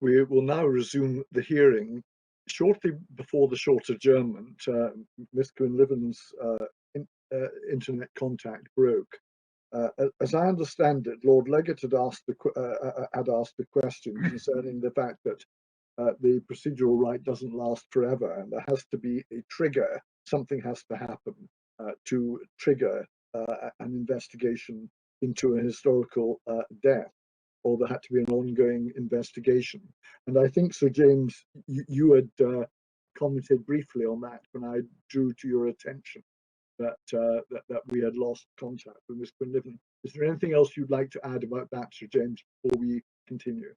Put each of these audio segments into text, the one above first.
We will now resume the hearing. Shortly before the short adjournment, Ms. Quinlivan's internet contact broke. As I understand it, Lord Legate had asked the question concerning the fact that the procedural right doesn't last forever, and there has to be a trigger. Something has to happen to trigger an investigation into a historical death, or there had to be an ongoing investigation. And I think, Sir James, you had commented briefly on that when I drew to your attention that we had lost contact with Miss Quinlivan. Is there anything else you'd like to add about that, Sir James, before we continue?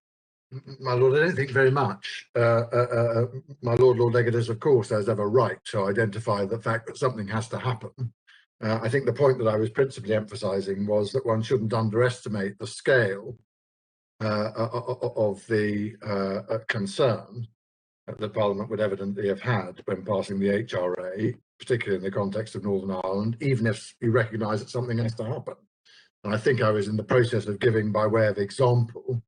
My Lord, I don't think very much. My Lord Legate is, of course, has every right to identify the fact that something has to happen. I think the point that I was principally emphasising was that one shouldn't underestimate the scale of the concern that Parliament would evidently have had when passing the HRA, particularly in the context of Northern Ireland, even if you recognise that something has to happen. And I think I was in the process of giving, by way of example,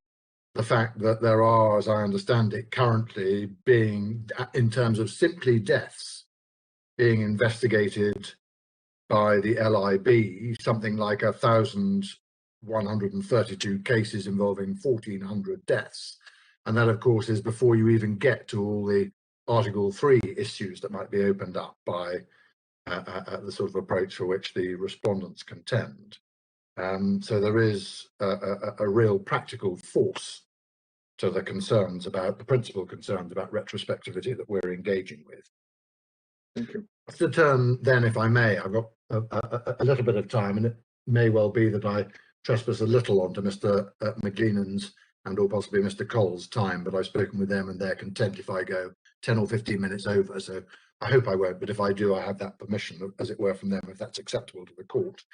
the fact that there are, as I understand it, currently being, in terms of simply deaths, being investigated by the LIB, something like 1,132 cases involving 1,400 deaths. And that, of course, is before you even get to all the Article 3 issues that might be opened up by the sort of approach for which the respondents contend. So there is a real practical force to the concerns about, the principal concerns about retrospectivity that we're engaging with. Thank you. To turn then, if I may, I've got a little bit of time, and it may well be that I trespass a little onto Mr. McGuigan's and or possibly Mr. Cole's time, but I've spoken with them and they're content if I go 10 or 15 minutes over, so I hope I won't, but if I do, I have that permission, as it were, from them, if that's acceptable to the court.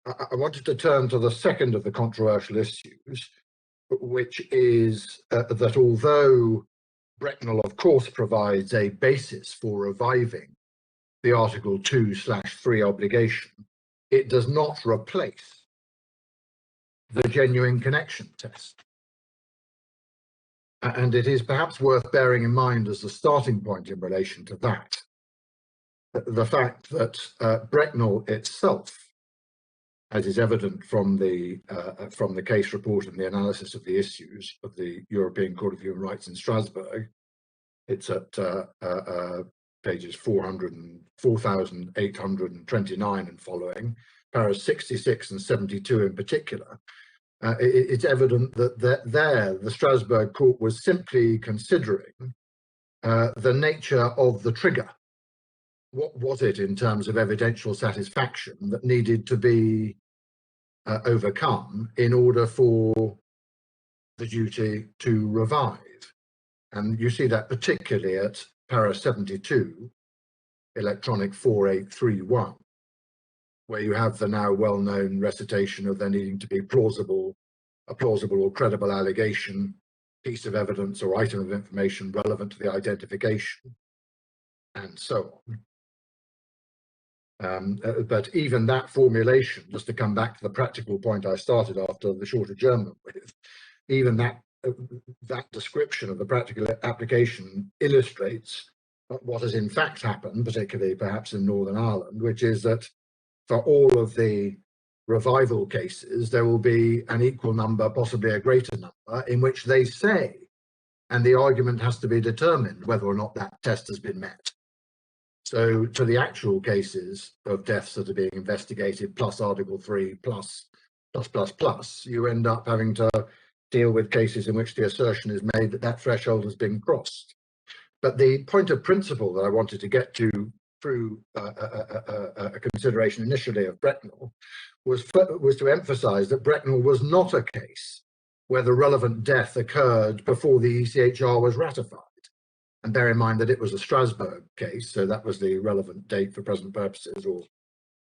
I wanted to turn to the second of the controversial issues, which is that although Brecknell, of course, provides a basis for reviving the Article 2/3 obligation, it does not replace the genuine connection test. And it is perhaps worth bearing in mind as the starting point in relation to that, the fact that Brecknell itself, as is evident from the case report and the analysis of the issues of the European Court of Human Rights in Strasbourg, it's at pages 4,829 and following, paras 66 and 72 in particular. It's evident that the Strasbourg court was simply considering the nature of the trigger. What was it in terms of evidential satisfaction that needed to be overcome in order for the duty to revive? And you see that particularly at para 72, electronic 4831, where you have the now well-known recitation of there needing to be a plausible or credible allegation, piece of evidence or item of information relevant to the identification, and so on. But even that formulation, just to come back to the practical point I started after the short adjournment with, even that description of the practical application illustrates what has in fact happened, particularly perhaps in Northern Ireland, which is that for all of the revival cases, there will be an equal number, possibly a greater number, in which they say, and the argument has to be determined whether or not that test has been met. So to the actual cases of deaths that are being investigated, plus Article 3, plus, you end up having to deal with cases in which the assertion is made that that threshold has been crossed. But the point of principle that I wanted to get to through a consideration initially of Brecknell was to emphasise that Brecknell was not a case where the relevant death occurred before the ECHR was ratified. And bear in mind that it was a Strasbourg case, so that was the relevant date for present purposes, or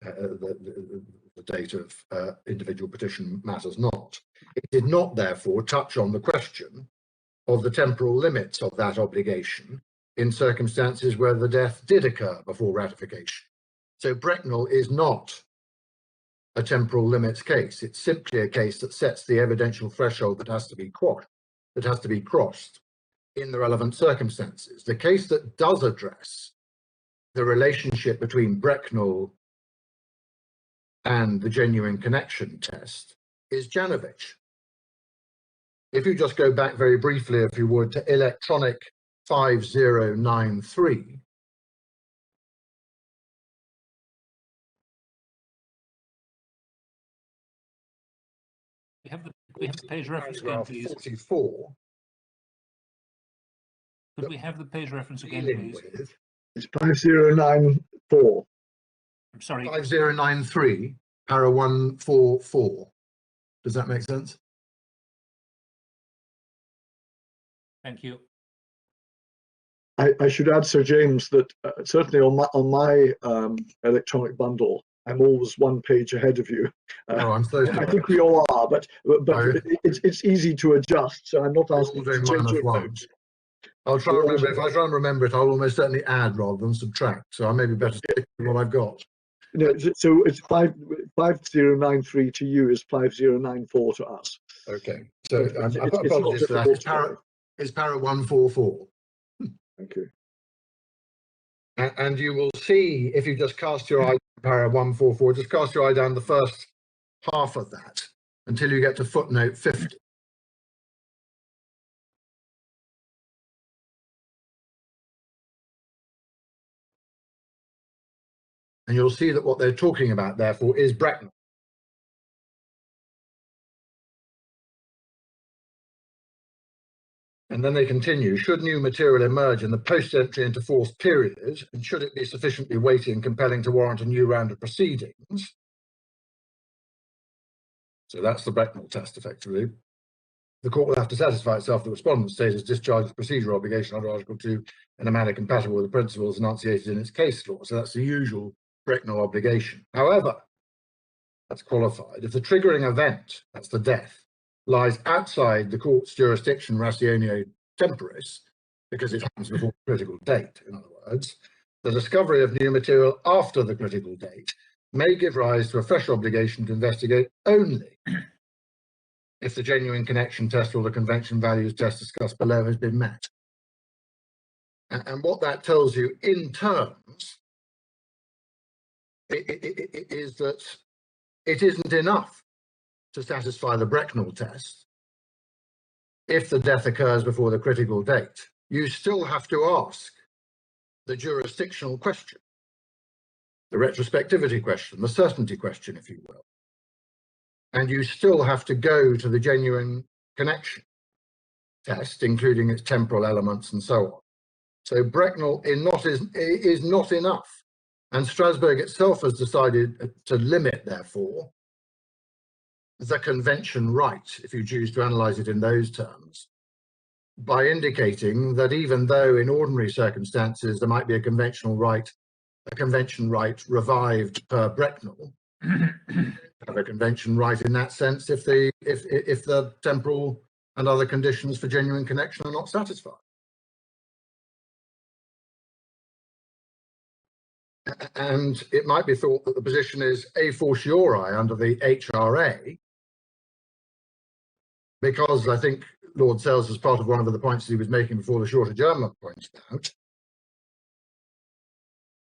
the date of individual petition matters not. It did not, therefore, touch on the question of the temporal limits of that obligation in circumstances where the death did occur before ratification. So Brecknell is not a temporal limits case. It's simply a case that sets the evidential threshold that has to be crossed. in the relevant circumstances. The case that does address the relationship between Brecknell and the genuine connection test is Janovich. If you just go back very briefly, if you would, to electronic 5093, we have the page reference again, please. 44. Could we have the page reference again, please? It's 5094. I'm sorry. 5093, para 144. Does that make sense? Thank you. I should add, Sir James, that certainly on my electronic bundle, I'm always one page ahead of you. I'm so sorry. I think we all are, but it's easy to adjust, so I'm not asking you to change your notes. I'll try and remember. If I try and remember it, I'll almost certainly add rather than subtract. So I may be better stick with what I've got. No, so it's 5093 to you is 5094 to us. Okay. So it's apologies for that. It's para 144. Thank you. And you will see, if you just cast your eye down para 144, just cast your eye down the first half of that until you get to footnote 50. And you'll see that what they're talking about, therefore, is Brecknell. And then they continue, should new material emerge in the post-entry into force period, and should it be sufficiently weighty and compelling to warrant a new round of proceedings? So that's the Brecknell test, effectively. The court will have to satisfy itself that the respondent state has discharged the procedural obligation under Article 2 in a manner compatible with the principles enunciated in its case law. So that's the usual Brecknell obligation. However, that's qualified if the triggering event, that's the death, lies outside the court's jurisdiction ratione temporis, because it happens before the critical date. In other words, the discovery of new material after the critical date may give rise to a fresh obligation to investigate only if the genuine connection test or the convention values test discussed below has been met. And what that tells you in terms is that it isn't enough to satisfy the Brecknell test if the death occurs before the critical date. You still have to ask the jurisdictional question, the retrospectivity question, the certainty question, if you will. And you still have to go to the genuine connection test, including its temporal elements and so on. So Brecknell is not enough. And Strasbourg itself has decided to limit, therefore, the convention right, if you choose to analyze it in those terms, by indicating that even though in ordinary circumstances there might be a convention right revived per Brecknell, have a convention right in that sense if the temporal and other conditions for genuine connection are not satisfied. And it might be thought that the position is a fortiori under the HRA, because I think Lord Sells, as part of one of the points he was making before the short adjournment, pointed out,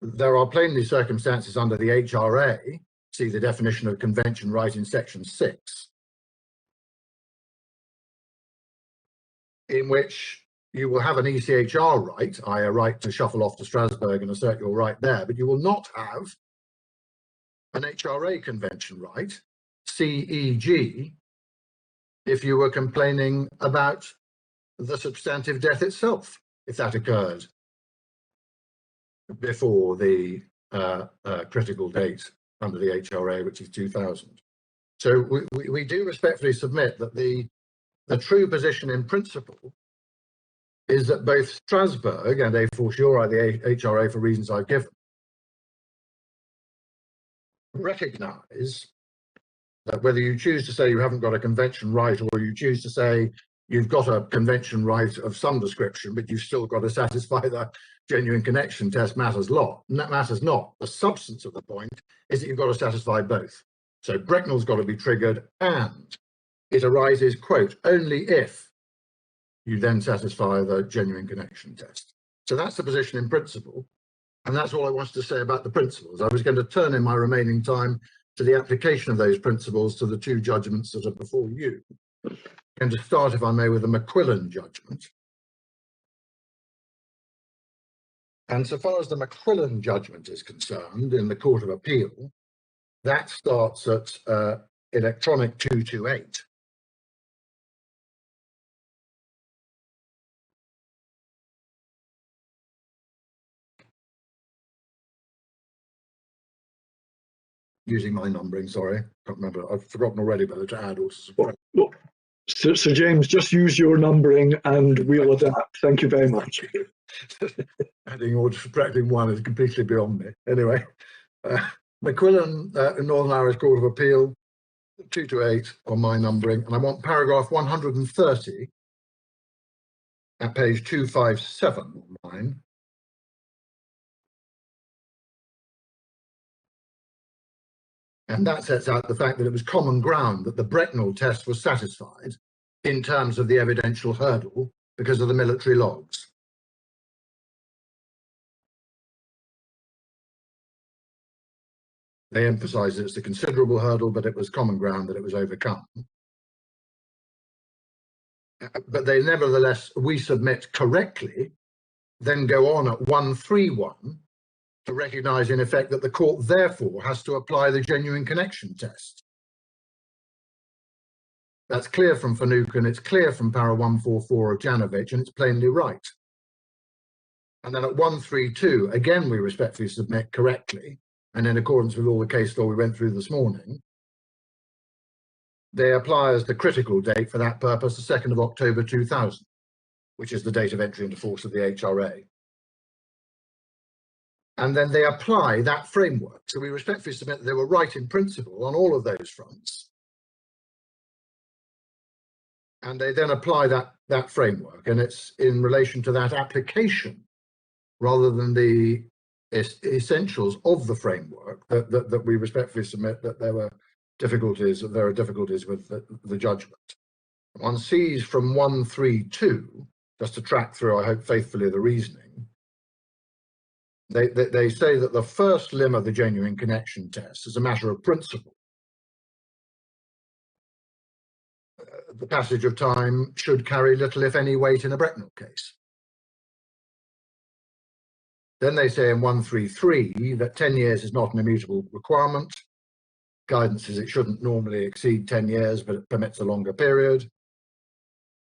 there are plainly circumstances under the HRA, see the definition of convention right in section 6, in which you will have an ECHR right, i.e. a right to shuffle off to Strasbourg and assert your right there, but you will not have an HRA convention right, CEG, if you were complaining about the substantive death itself, if that occurred before the critical date under the HRA, which is 2000. So we do respectfully submit that the true position in principle is that both Strasbourg and a fortiori the HRA, for reasons I've given, recognise that whether you choose to say you haven't got a convention right or you choose to say you've got a convention right of some description, but you've still got to satisfy the genuine connection test matters not. The substance of the point is that you've got to satisfy both. So Brecknell's got to be triggered, and it arises, quote, only if you then satisfy the genuine connection test. So that's the position in principle. And that's all I wanted to say about the principles. I was going to turn in my remaining time to the application of those principles to the two judgments that are before you. I'm going to start, if I may, with the McQuillan judgment. And so far as the McQuillan judgment is concerned in the Court of Appeal, that starts at electronic 228. Using my numbering, sorry, can't remember. I've forgotten already whether to add or to subtract. Well, Sir James, just use your numbering and we'll adapt. Thank you very much. Adding or subtracting one is completely beyond me. Anyway, McQuillan, Northern Irish Court of Appeal, 228 on my numbering, and I want paragraph 130 at page 257 on mine. And that sets out the fact that it was common ground that the Brecknell test was satisfied in terms of the evidential hurdle because of the military logs. They emphasise it's a considerable hurdle, but it was common ground that it was overcome. But they nevertheless, we submit correctly, then go on at 131 to recognise in effect that the court therefore has to apply the genuine connection test. That's clear from Finucane, it's clear from para 144 of Janovich, and it's plainly right. And then at 132, again we respectfully submit correctly, and in accordance with all the case law we went through this morning, they apply as the critical date for that purpose the 2nd of October 2000, which is the date of entry into force of the HRA. And then they apply that framework. So we respectfully submit that they were right in principle on all of those fronts. And they then apply that framework, and it's in relation to that application rather than the essentials of the framework that we respectfully submit that there are difficulties with the judgment. One sees from 132, just to track through, I hope faithfully, the reasoning, they say that the first limb of the genuine connection test is a matter of principle. The passage of time should carry little, if any, weight in a Brecknell case. Then they say in 133 that 10 years is not an immutable requirement. Guidance is it shouldn't normally exceed 10 years, but it permits a longer period.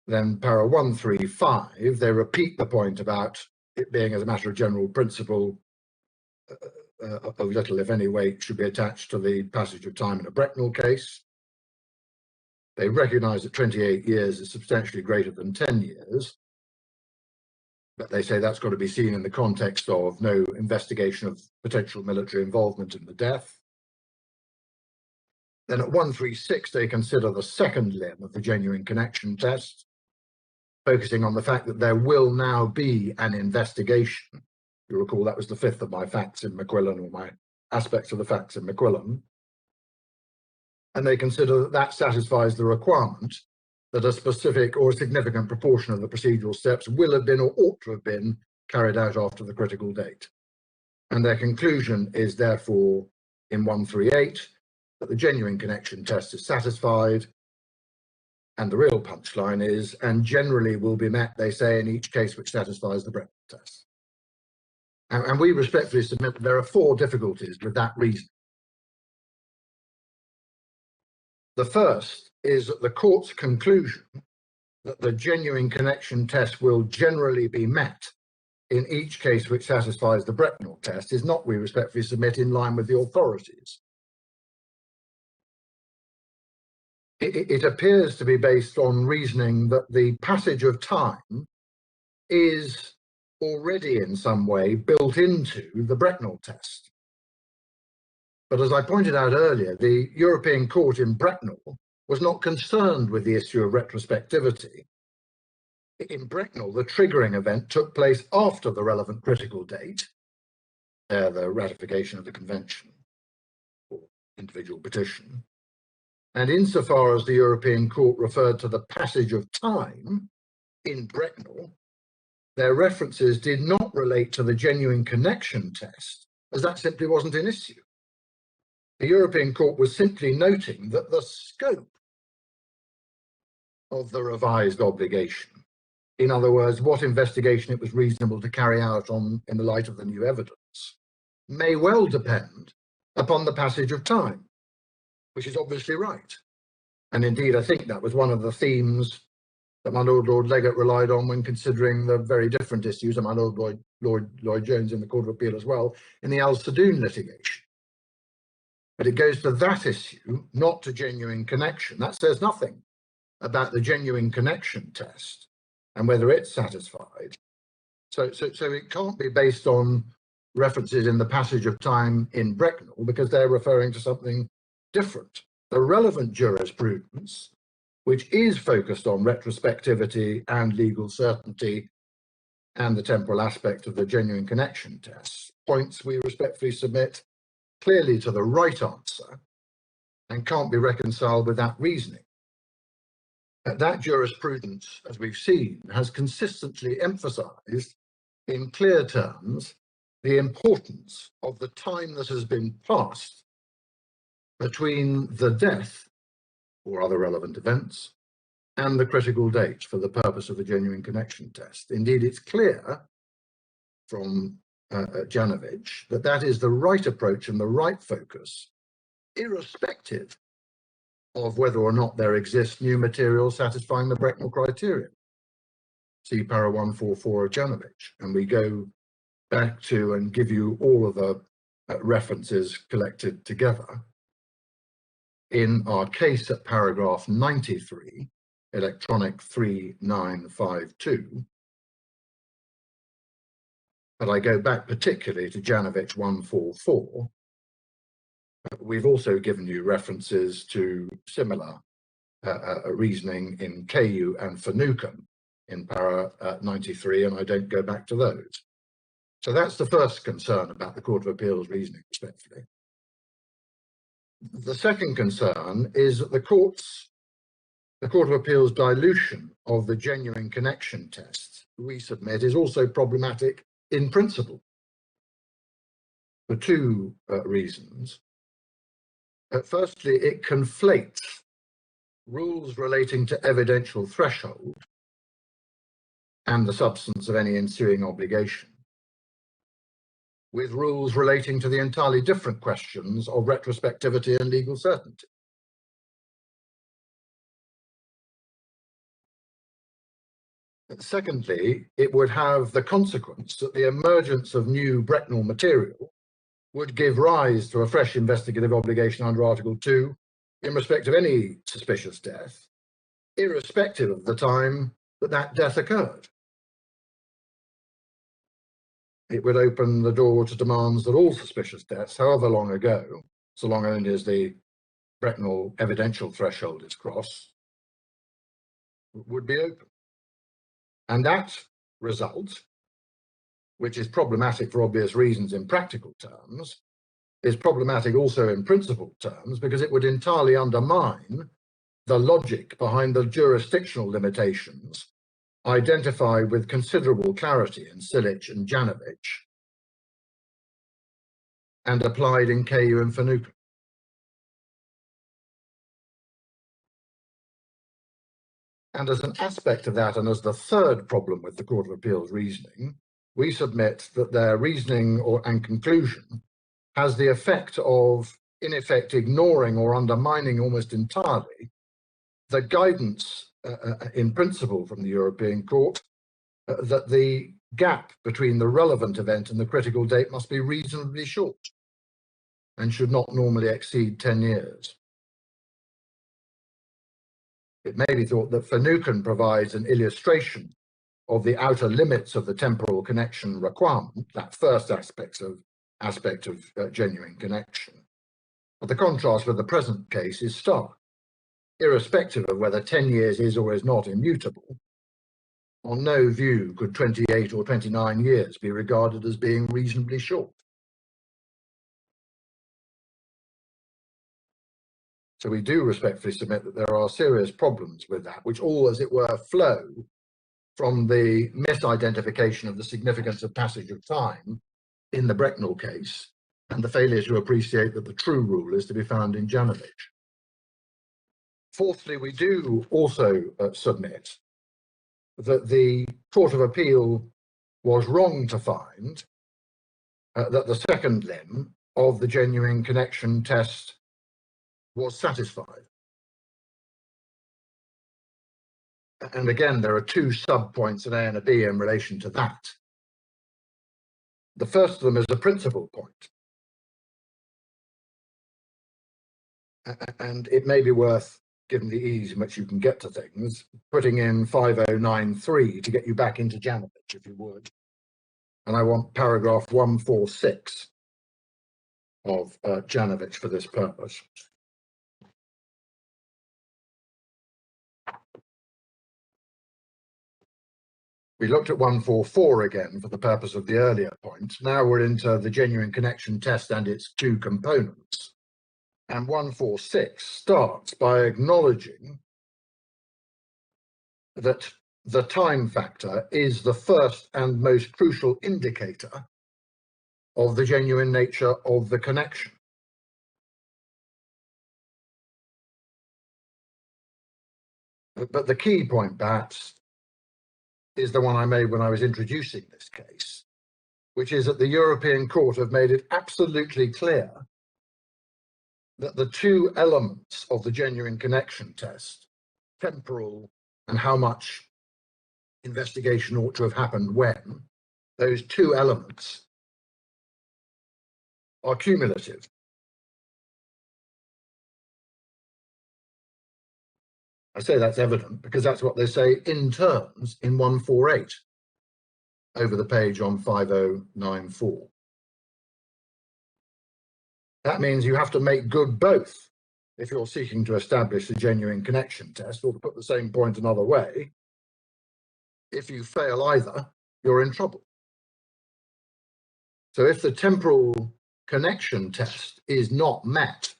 Then para 135, they repeat the point about it being as a matter of general principle of little, if any, weight should be attached to the passage of time in a Brecknell case. They recognise that 28 years is substantially greater than 10 years, but they say that's got to be seen in the context of no investigation of potential military involvement in the death. Then at 136, they consider the second limb of the genuine connection test, focusing on the fact that there will now be an investigation. You recall that was the fifth of my facts in McQuillan, or my aspects of the facts in McQuillan. And they consider that that satisfies the requirement that a specific or a significant proportion of the procedural steps will have been or ought to have been carried out after the critical date. And their conclusion is therefore in 138 that the genuine connection test is satisfied. And the real punchline is, and generally will be met, they say, in each case which satisfies the Brecknell test. And we respectfully submit that there are four difficulties with that reason. The first is that the court's conclusion that the genuine connection test will generally be met in each case which satisfies the Brecknell test is not, we respectfully submit, in line with the authorities. It appears to be based on reasoning that the passage of time is already in some way built into the Brecknell test. But as I pointed out earlier, the European Court in Brecknell was not concerned with the issue of retrospectivity. In Brecknell, the triggering event took place after the relevant critical date, the ratification of the convention or individual petition. And insofar as the European Court referred to the passage of time, in Brecknell, their references did not relate to the genuine connection test, as that simply wasn't an issue. The European Court was simply noting that the scope of the revised obligation, in other words, what investigation it was reasonable to carry out in the light of the new evidence, may well depend upon the passage of time, which is obviously right. And indeed, I think that was one of the themes that my Lord Legate relied on when considering the very different issues, and my Lord Lloyd Jones in the Court of Appeal as well, in the Al Sadoun litigation. But it goes to that issue, not to genuine connection. That says nothing about the genuine connection test and whether it's satisfied. So it can't be based on references in the passage of time in Brecknell, because they're referring to something different. The relevant jurisprudence, which is focused on retrospectivity and legal certainty and the temporal aspect of the genuine connection test, points we respectfully submit clearly to the right answer and can't be reconciled with that reasoning. That jurisprudence, as we've seen, has consistently emphasized in clear terms the importance of the time that has been passed between the death or other relevant events and the critical date for the purpose of the genuine connection test. Indeed, it's clear from Janovich that that is the right approach and the right focus, irrespective of whether or not there exists new material satisfying the Brecknell criterion. See para 144 of Janovich, and we go back to and give you all of the references collected together in our case at paragraph 93, electronic 3952. But I go back particularly to Janovich 144. We've also given you references to similar reasoning in KU and Finucane in para 93, and I don't go back to those. So that's the first concern about the Court of Appeal's reasoning, respectfully. The second concern is that the Court of Appeal's dilution of the genuine connection test, we submit, is also problematic in principle for two reasons. Firstly, it conflates rules relating to evidential threshold and the substance of any ensuing obligation with rules relating to the entirely different questions of retrospectivity and legal certainty. Secondly, it would have the consequence that the emergence of new Brecknell material would give rise to a fresh investigative obligation under Article 2 in respect of any suspicious death, irrespective of the time that that death occurred. It would open the door to demands that all suspicious deaths, however long ago, so long only as the Brecknell evidential threshold is crossed, would be open. And that result, which is problematic for obvious reasons in practical terms, is problematic also in principle terms, because it would entirely undermine the logic behind the jurisdictional limitations identified with considerable clarity in Silic and Janovich and applied in KU and Finucane. And as an aspect of that, and as the third problem with the Court of Appeal's reasoning, we submit that their reasoning and conclusion has the effect of, in effect, ignoring or undermining almost entirely the guidance in principle from the European Court that the gap between the relevant event and the critical date must be reasonably short and should not normally exceed 10 years. It may be thought that Finucane provides an illustration of the outer limits of the temporal connection requirement, that first aspect of genuine connection. But the contrast with the present case is stark. Irrespective of whether 10 years is or is not immutable, on no view could 28 or 29 years be regarded as being reasonably short. So we do respectfully submit that there are serious problems with that, which all, as it were, flow from the misidentification of the significance of passage of time in the Brecknell case and the failure to appreciate that the true rule is to be found in Janovich. Fourthly, we do also submit that the Court of Appeal was wrong to find that the second limb of the genuine connection test was satisfied. And again, there are two sub-points, an A and a B, in relation to that. The first of them is a principal point. And it may be worth, given the ease in which you can get to things, putting in 5093 to get you back into Janovich, if you would. And I want paragraph 146 of Janovich for this purpose. We looked at 144 again for the purpose of the earlier point. Now we're into the genuine connection test and its two components. And 146 starts by acknowledging that the time factor is the first and most crucial indicator of the genuine nature of the connection. But the key point, perhaps, is the one I made when I was introducing this case, which is that the European Court have made it absolutely clear that the two elements of the genuine connection test, temporal and how much investigation ought to have happened when, those two elements are cumulative. I say that's evident because that's what they say in terms in 148 over the page on 5094. That means you have to make good both if you're seeking to establish a genuine connection test, or to put the same point another way, if you fail either, you're in trouble. So if the temporal connection test is not met,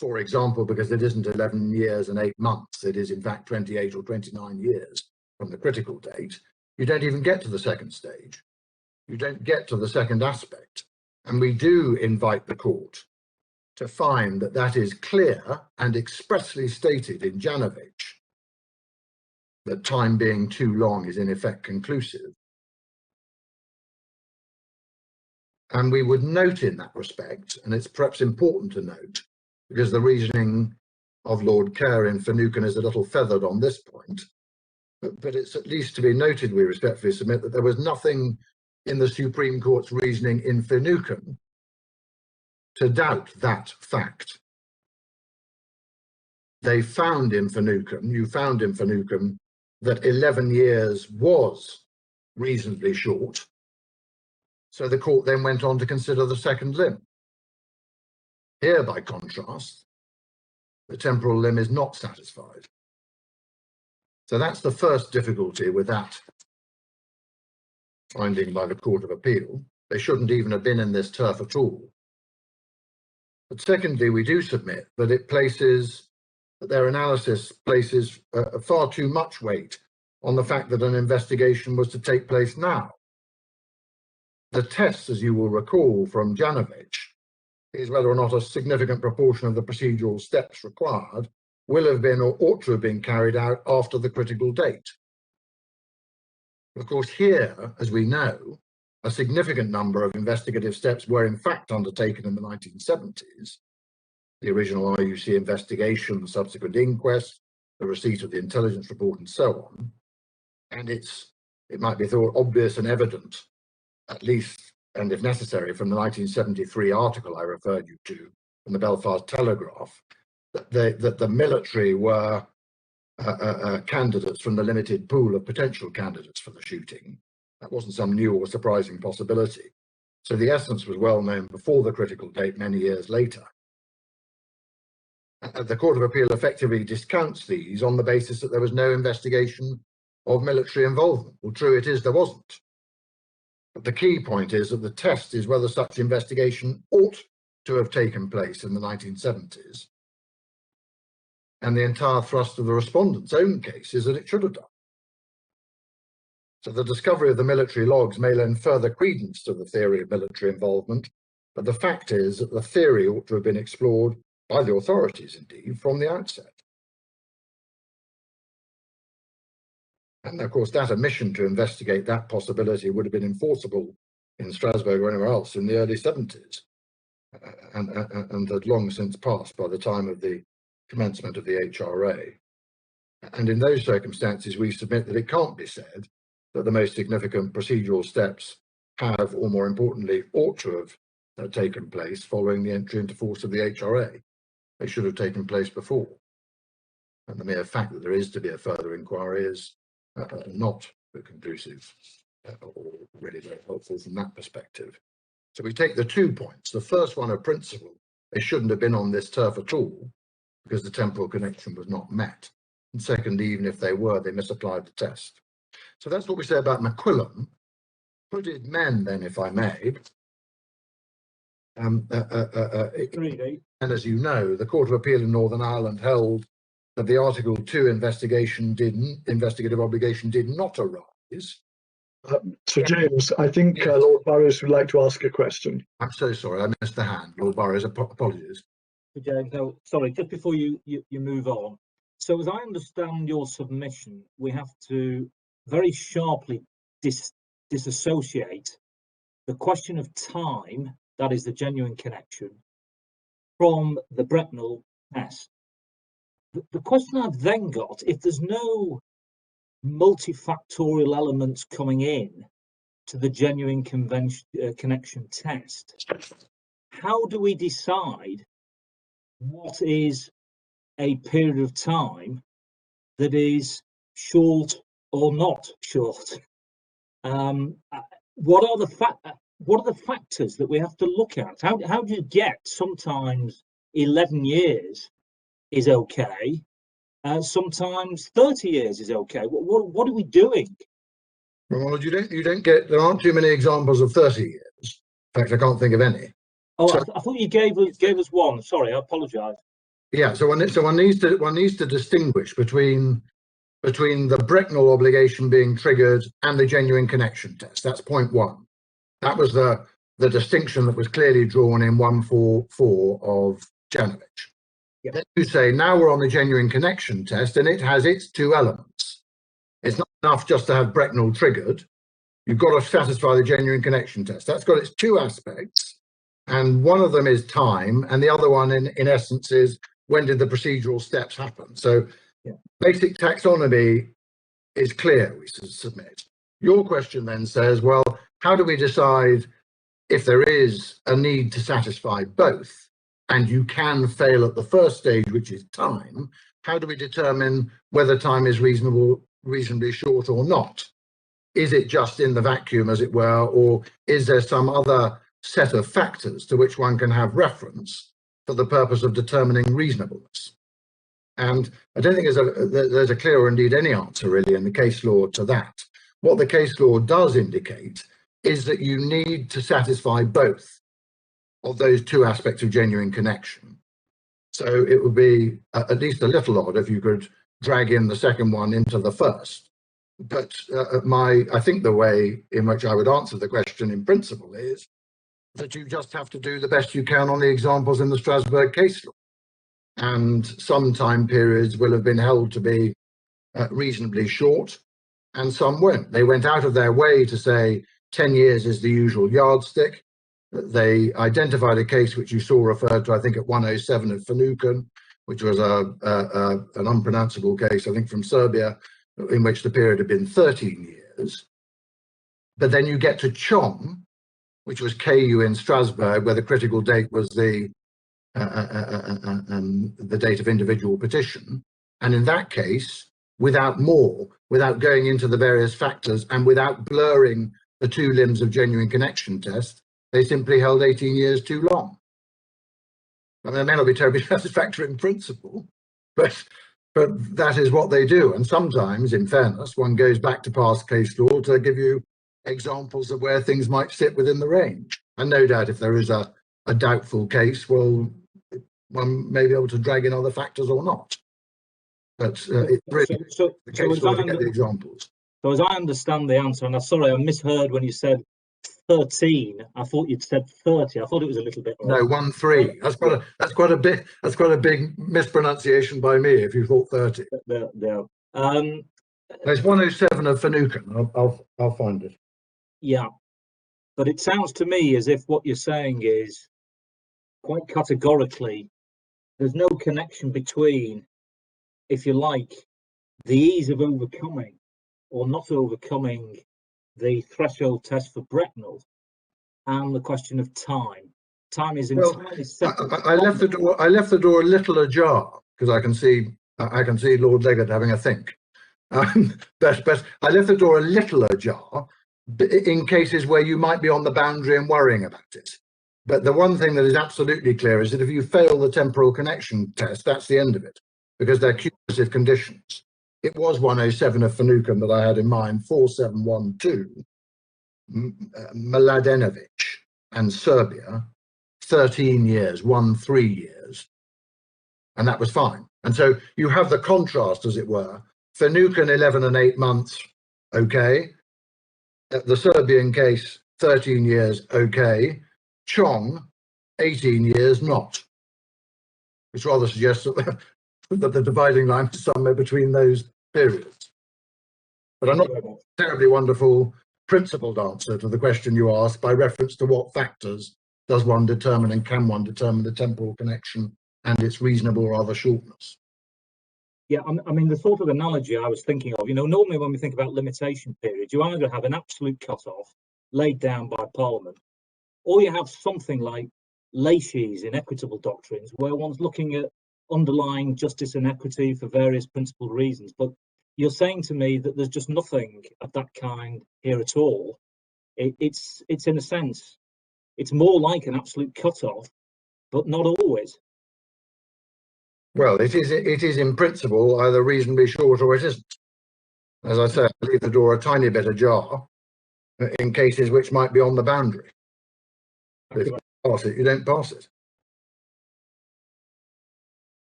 for example, because it isn't 11 years and 8 months, it is in fact 28 or 29 years from the critical date, you don't even get to the second stage. You don't get to the second aspect. And we do invite the court to find that that is clear and expressly stated in Janovich, that time being too long is in effect conclusive. And we would note in that respect, and it's perhaps important to note, because the reasoning of Lord Kerr in Finucane is a little feathered on this point, but it's at least to be noted, we respectfully submit, that there was nothing in the Supreme Court's reasoning in Finucane to doubt that fact. They found in Finucane, you found in Finucane, that 11 years was reasonably short. So the court then went on to consider the second limb. Here, by contrast, the temporal limb is not satisfied. So that's the first difficulty with that finding by the Court of Appeal. They shouldn't even have been in this turf at all. But secondly, we do submit that it places, that their analysis places far too much weight on the fact that an investigation was to take place now. The test, as you will recall from Janovich, is whether or not a significant proportion of the procedural steps required will have been or ought to have been carried out after the critical date. Of course, here, as we know, a significant number of investigative steps were in fact undertaken in the 1970s. The original RUC investigation, the subsequent inquest, the receipt of the intelligence report, and so on. And it might be thought obvious and evident, at least, and if necessary, from the 1973 article I referred you to in the Belfast Telegraph, that the military were candidates from the limited pool of potential candidates for the shooting. That wasn't some new or surprising possibility. So the essence was well known before the critical date many years later. The Court of Appeal effectively discounts these on the basis that there was no investigation of military involvement. Well, true it is, there wasn't. But the key point is that the test is whether such investigation ought to have taken place in the 1970s. And the entire thrust of the respondent's own case is that it should have done. So the discovery of the military logs may lend further credence to the theory of military involvement, but the fact is that the theory ought to have been explored by the authorities, indeed, from the outset. And of course, that omission to investigate that possibility would have been enforceable in Strasbourg or anywhere else in the early 70s, and had long since passed by the time of the commencement of the HRA. And in those circumstances, we submit that it can't be said that the most significant procedural steps have, or more importantly, ought to have taken place following the entry into force of the HRA. They should have taken place before. And the mere fact that there is to be a further inquiry is not conclusive or really very helpful from that perspective. So we take the 2 points. The first one of principle, they shouldn't have been on this turf at all because the temporal connection was not met. And second, even if they were, they misapplied the test. So that's what we say about McQuillan. Hooded men, then, if I may. And as you know, the Court of Appeal in Northern Ireland held that the Article 2 investigative obligation did not arise. So James, I think yes. Lord Burrows would like to ask a question. I'm so sorry, I missed the hand. Lord Burrows, apologies. James, no, sorry, just before you move on. So as I understand your submission, we have to very sharply disassociate the question of time, that is the genuine connection, from the Bretnell test. The question I've then got, if there's no multifactorial elements coming in to the genuine connection test, how do we decide what is a period of time that is short or not short? What are the factors that we have to look at? How do you get sometimes 11 years is okay, sometimes 30 years is okay? What are we doing? Well, you don't get, there aren't too many examples of 30 years. In fact, I can't think of any. Oh, so, I thought you gave us one. Sorry, I apologise. Yeah, so one needs to distinguish between the Bretnell obligation being triggered and the genuine connection test. That's point one. That was the distinction that was clearly drawn in 144 of Janovich. Yep. Then you say, now we're on the genuine connection test, and it has its 2 elements. It's not enough just to have Bretnell triggered. You've got to satisfy the genuine connection test. That's got its 2 aspects, and one of them is time, and the other one, in essence, is when did the procedural steps happen. So basic taxonomy is clear, we submit. Your question then says, well, how do we decide if there is a need to satisfy both, and you can fail at the first stage, which is time? How do we determine whether time is reasonably short or not? Is it just in the vacuum, as it were, or is there some other set of factors to which one can have reference for the purpose of determining reasonableness? And I don't think there's a clear or indeed any answer really in the case law to that. What the case law does indicate is that you need to satisfy both of those 2 aspects of genuine connection. So it would be at least a little odd if you could drag in the second one into the first. But I think the way in which I would answer the question in principle is that you just have to do the best you can on the examples in the Strasbourg case law. And some time periods will have been held to be reasonably short, and some won't. They went out of their way to say 10 years is the usual yardstick. They identified a case which you saw referred to, I think, at 107 of Finucane, which was an unpronounceable case, I think, from Serbia, in which the period had been 13 years. But then you get to Chom, which was KU in Strasbourg, where the critical date was the date of individual petition. And in that case, without going into the various factors and without blurring the 2 limbs of genuine connection test, they simply held 18 years too long. I mean, it may not be terribly satisfactory in principle, but that is what they do. And sometimes, in fairness, one goes back to past case law to give you examples of where things might sit within the range. And no doubt if there is a doubtful case, well, one may be able to drag in other factors or not. But it's really the case law to get the examples. So as I understand the answer, and I'm sorry, I misheard when you said 13. I thought you'd said 30. I thought it was a little bit off. No, 1-3. That's quite a big mispronunciation by me if you thought 30. There. There's 107 of Finucane. I'll find it. Yeah, but it sounds to me as if what you're saying is quite categorically there's no connection between, if you like, the ease of overcoming or not overcoming the threshold test for Brecknell and the question of time. Time is entirely separate. I left the door a little ajar because I can see Lord Legate having a think. But I left the door a little ajar in cases where you might be on the boundary and worrying about it. But the one thing that is absolutely clear is that if you fail the temporal connection test, that's the end of it, because they're cumulative conditions. It was 107 of Finucane that I had in mind, 4712, Mladenovic and Serbia, 13 years, 13 years, and that was fine. And so you have the contrast, as it were. Finucane 11 and 8 months, okay. The Serbian case, 13 years, okay. Chong, 18 years, not. Which rather suggests that the dividing line is somewhere between those periods. But I'm not a terribly wonderful principled answer to the question you asked by reference to what factors does one determine and can one determine the temporal connection and its reasonable rather shortness. Yeah, I mean, the sort of analogy I was thinking of, normally when we think about limitation periods, you either have an absolute cut-off laid down by Parliament, or you have something like laches in equitable doctrines, where one's looking at underlying justice and equity for various principled reasons. But you're saying to me that there's just nothing of that kind here at all. It's in a sense, it's more like an absolute cut-off, but not always. Well, it is in principle either reasonably short or it isn't. As I say, I leave the door a tiny bit ajar in cases which might be on the boundary. If you pass it, you don't pass it.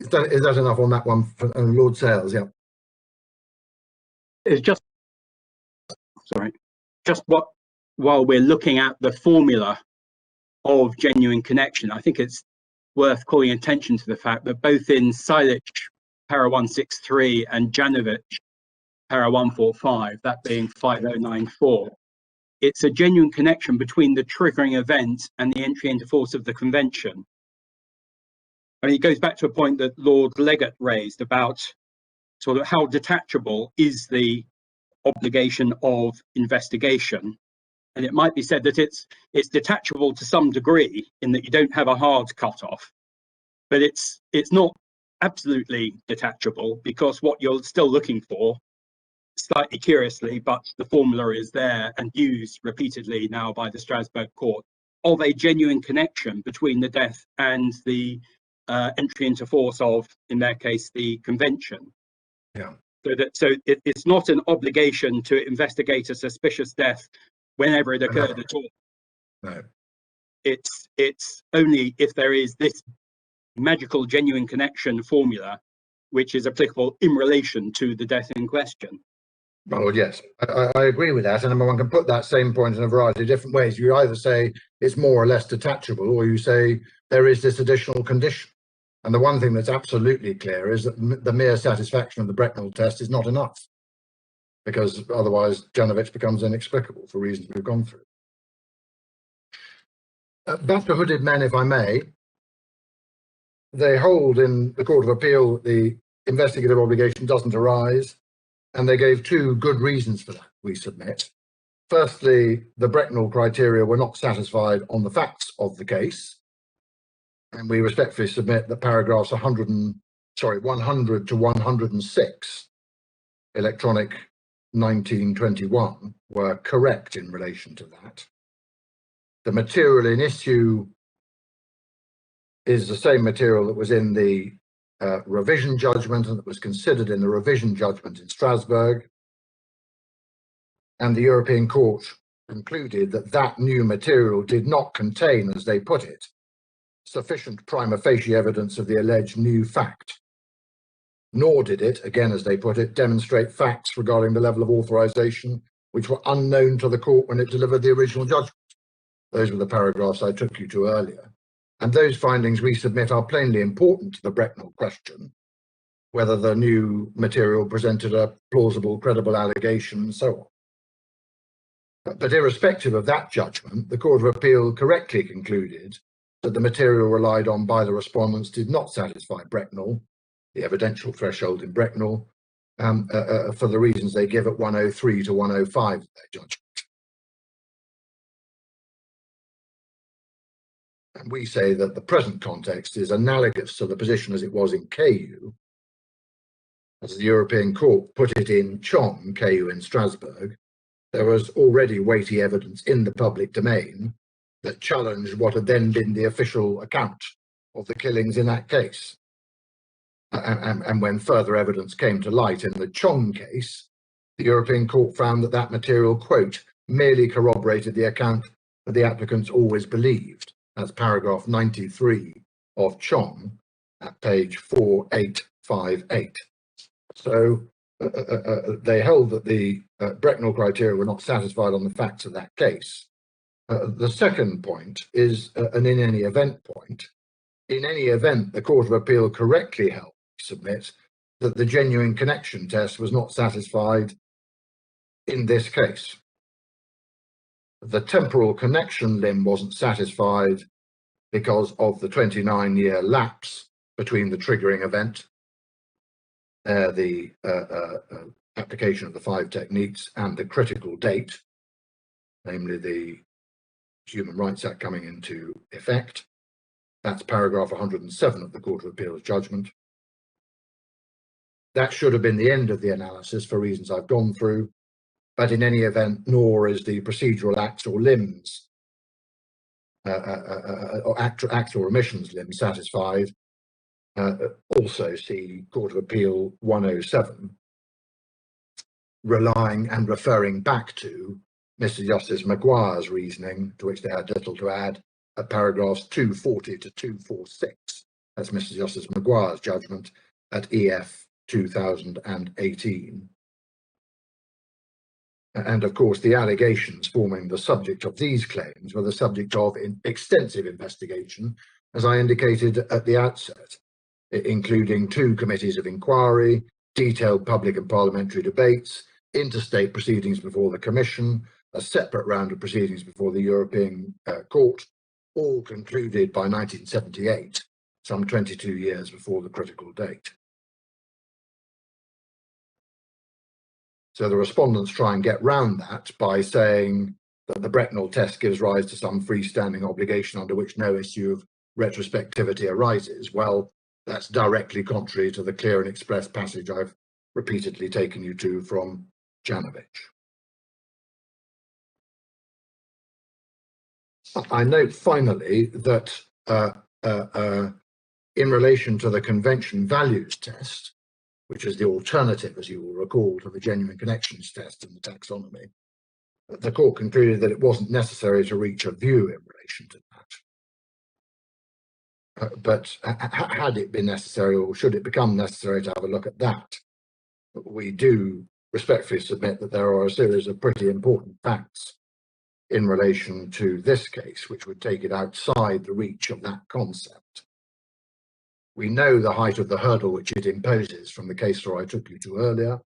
Is that enough on that one for Lord Sales? Yeah. It's just while we're looking at the formula of genuine connection, I think it's worth calling attention to the fact that both in Silich, para 163, and Janovic, para 145, that being 5094, it's a genuine connection between the triggering event and the entry into force of the convention. I mean, it goes back to a point that Lord Legate raised about sort of how detachable is the obligation of investigation. And it might be said that it's detachable to some degree in that you don't have a hard cutoff, but it's not absolutely detachable, because what you're still looking for, slightly curiously, but the formula is there and used repeatedly now by the Strasbourg court, of a genuine connection between the death and the entry into force of, in their case, the convention. Yeah. So it's not an obligation to investigate a suspicious death whenever it occurred at all. No. It's only if there is this magical genuine connection formula which is applicable in relation to the death in question. Well, yes, I agree with that, and one can put that same point in a variety of different ways. You either say it's more or less detachable, or you say there is this additional condition. And the one thing that's absolutely clear is that the mere satisfaction of the Brecknell test is not enough, because otherwise Janovic becomes inexplicable for reasons we've gone through. Back to hooded men, if I may. They hold in the Court of Appeal that the investigative obligation doesn't arise, and they gave two good reasons for that, we submit. Firstly, the Brecknell criteria were not satisfied on the facts of the case, and we respectfully submit that paragraphs 100 to 106, electronic 1921, were correct in relation to that. The material in issue is the same material that was in the revision judgment and that was considered in the revision judgment in Strasbourg. And the European Court concluded that that new material did not contain, as they put it, sufficient prima facie evidence of the alleged new fact, nor did it, again as they put it, demonstrate facts regarding the level of authorization which were unknown to the court when it delivered the original judgment. Those were the paragraphs I took you to earlier. And those findings we submit are plainly important to the Brecknell question, whether the new material presented a plausible, credible allegation, and so on. But irrespective of that judgment, the Court of Appeal correctly concluded that the material relied on by the respondents did not satisfy Brecknell, the evidential threshold in Brecknell, for the reasons they give at 103 to 105 of their judgment. And we say that the present context is analogous to the position as it was in KU, as the European Court put it in Chong, KU in Strasbourg. There was already weighty evidence in the public domain that challenged what had then been the official account of the killings in that case. And when further evidence came to light in the Chong case, the European Court found that that material, quote, merely corroborated the account that the applicants always believed. That's paragraph 93 of Chong at page 4858. So they held that the Brecknell criteria were not satisfied on the facts of that case. The second point is an in any event point. In any event, the Court of Appeal correctly held, submit, that the genuine connection test was not satisfied in this case. The temporal connection limb wasn't satisfied because of the 29-year lapse between the triggering event, the application of the 5 techniques, and the critical date, namely the Human Rights Act coming into effect. That's paragraph 107 of the Court of Appeal's judgment. That should have been the end of the analysis for reasons I've gone through, but in any event, nor is the procedural acts or limbs, or acts or omissions limb satisfied. Also see Court of Appeal 107, relying and referring back to Mr. Justice Maguire's reasoning, to which they had little to add, at paragraphs 240 to 246. That's Mr. Justice Maguire's judgment at EF 2018. And of course, the allegations forming the subject of these claims were the subject of extensive investigation, as I indicated at the outset, including 2 committees of inquiry, detailed public and parliamentary debates, interstate proceedings before the Commission, a separate round of proceedings before the European Court, all concluded by 1978, some 22 years before the critical date. So the respondents try and get round that by saying that the Brecknell test gives rise to some freestanding obligation under which no issue of retrospectivity arises. Well, that's directly contrary to the clear and express passage I've repeatedly taken you to from Janovich. I note finally that in relation to the convention values test, which is the alternative, as you will recall, to the genuine connections test in the taxonomy, the court concluded that it wasn't necessary to reach a view in relation to that. But had it been necessary, or should it become necessary, to have a look at that, we do respectfully submit that there are a series of pretty important facts in relation to this case, which would take it outside the reach of that concept. We know the height of the hurdle which it imposes from the case law I took you to earlier.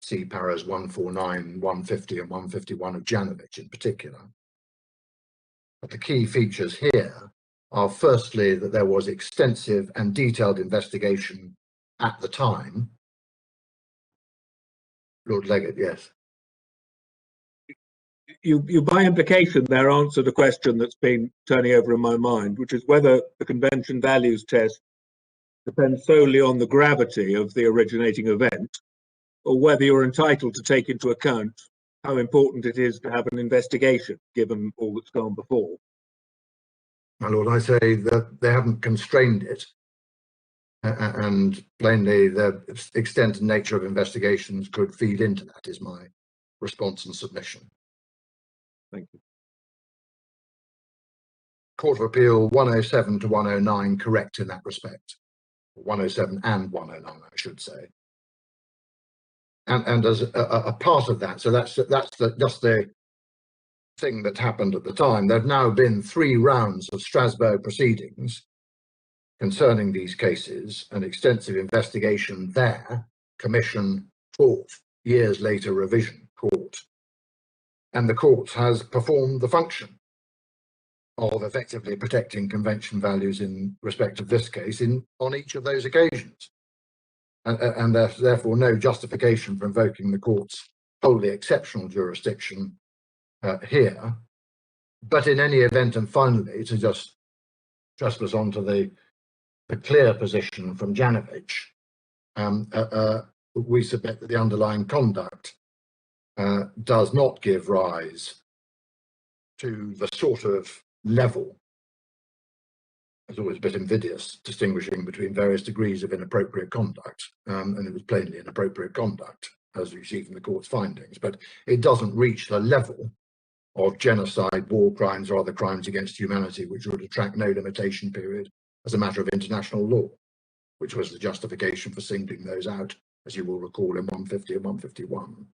See paras 149, 150 and 151 of Janovich in particular. But the key features here are firstly that there was extensive and detailed investigation at the time. Lord Leggett, yes. You by implication there answered a question that's been turning over in my mind, which is whether the convention values test depends solely on the gravity of the originating event, or whether you're entitled to take into account how important it is to have an investigation, given all that's gone before. My lord, I say that they haven't constrained it, and plainly the extent and nature of investigations could feed into that, is my response and submission. Thank you. Court of Appeal 107 to 109 correct in that respect. 107 and 109, I should say. And as a part of that, so that's just the thing that happened at the time. There have now been 3 rounds of Strasbourg proceedings concerning these cases, an extensive investigation there, commission, court, years later revision, court. And the court has performed the function of effectively protecting convention values in respect of this case on each of those occasions. And there's therefore no justification for invoking the court's wholly exceptional jurisdiction here. But in any event, and finally, to just trespass onto the clear position from Janovich, we submit that the underlying conduct does not give rise to the sort of level. It's always a bit invidious distinguishing between various degrees of inappropriate conduct, and it was plainly inappropriate conduct, as you see from the court's findings, but it doesn't reach the level of genocide, war crimes, or other crimes against humanity, which would attract no limitation period as a matter of international law, which was the justification for singling those out, as you will recall, in 150 and 151.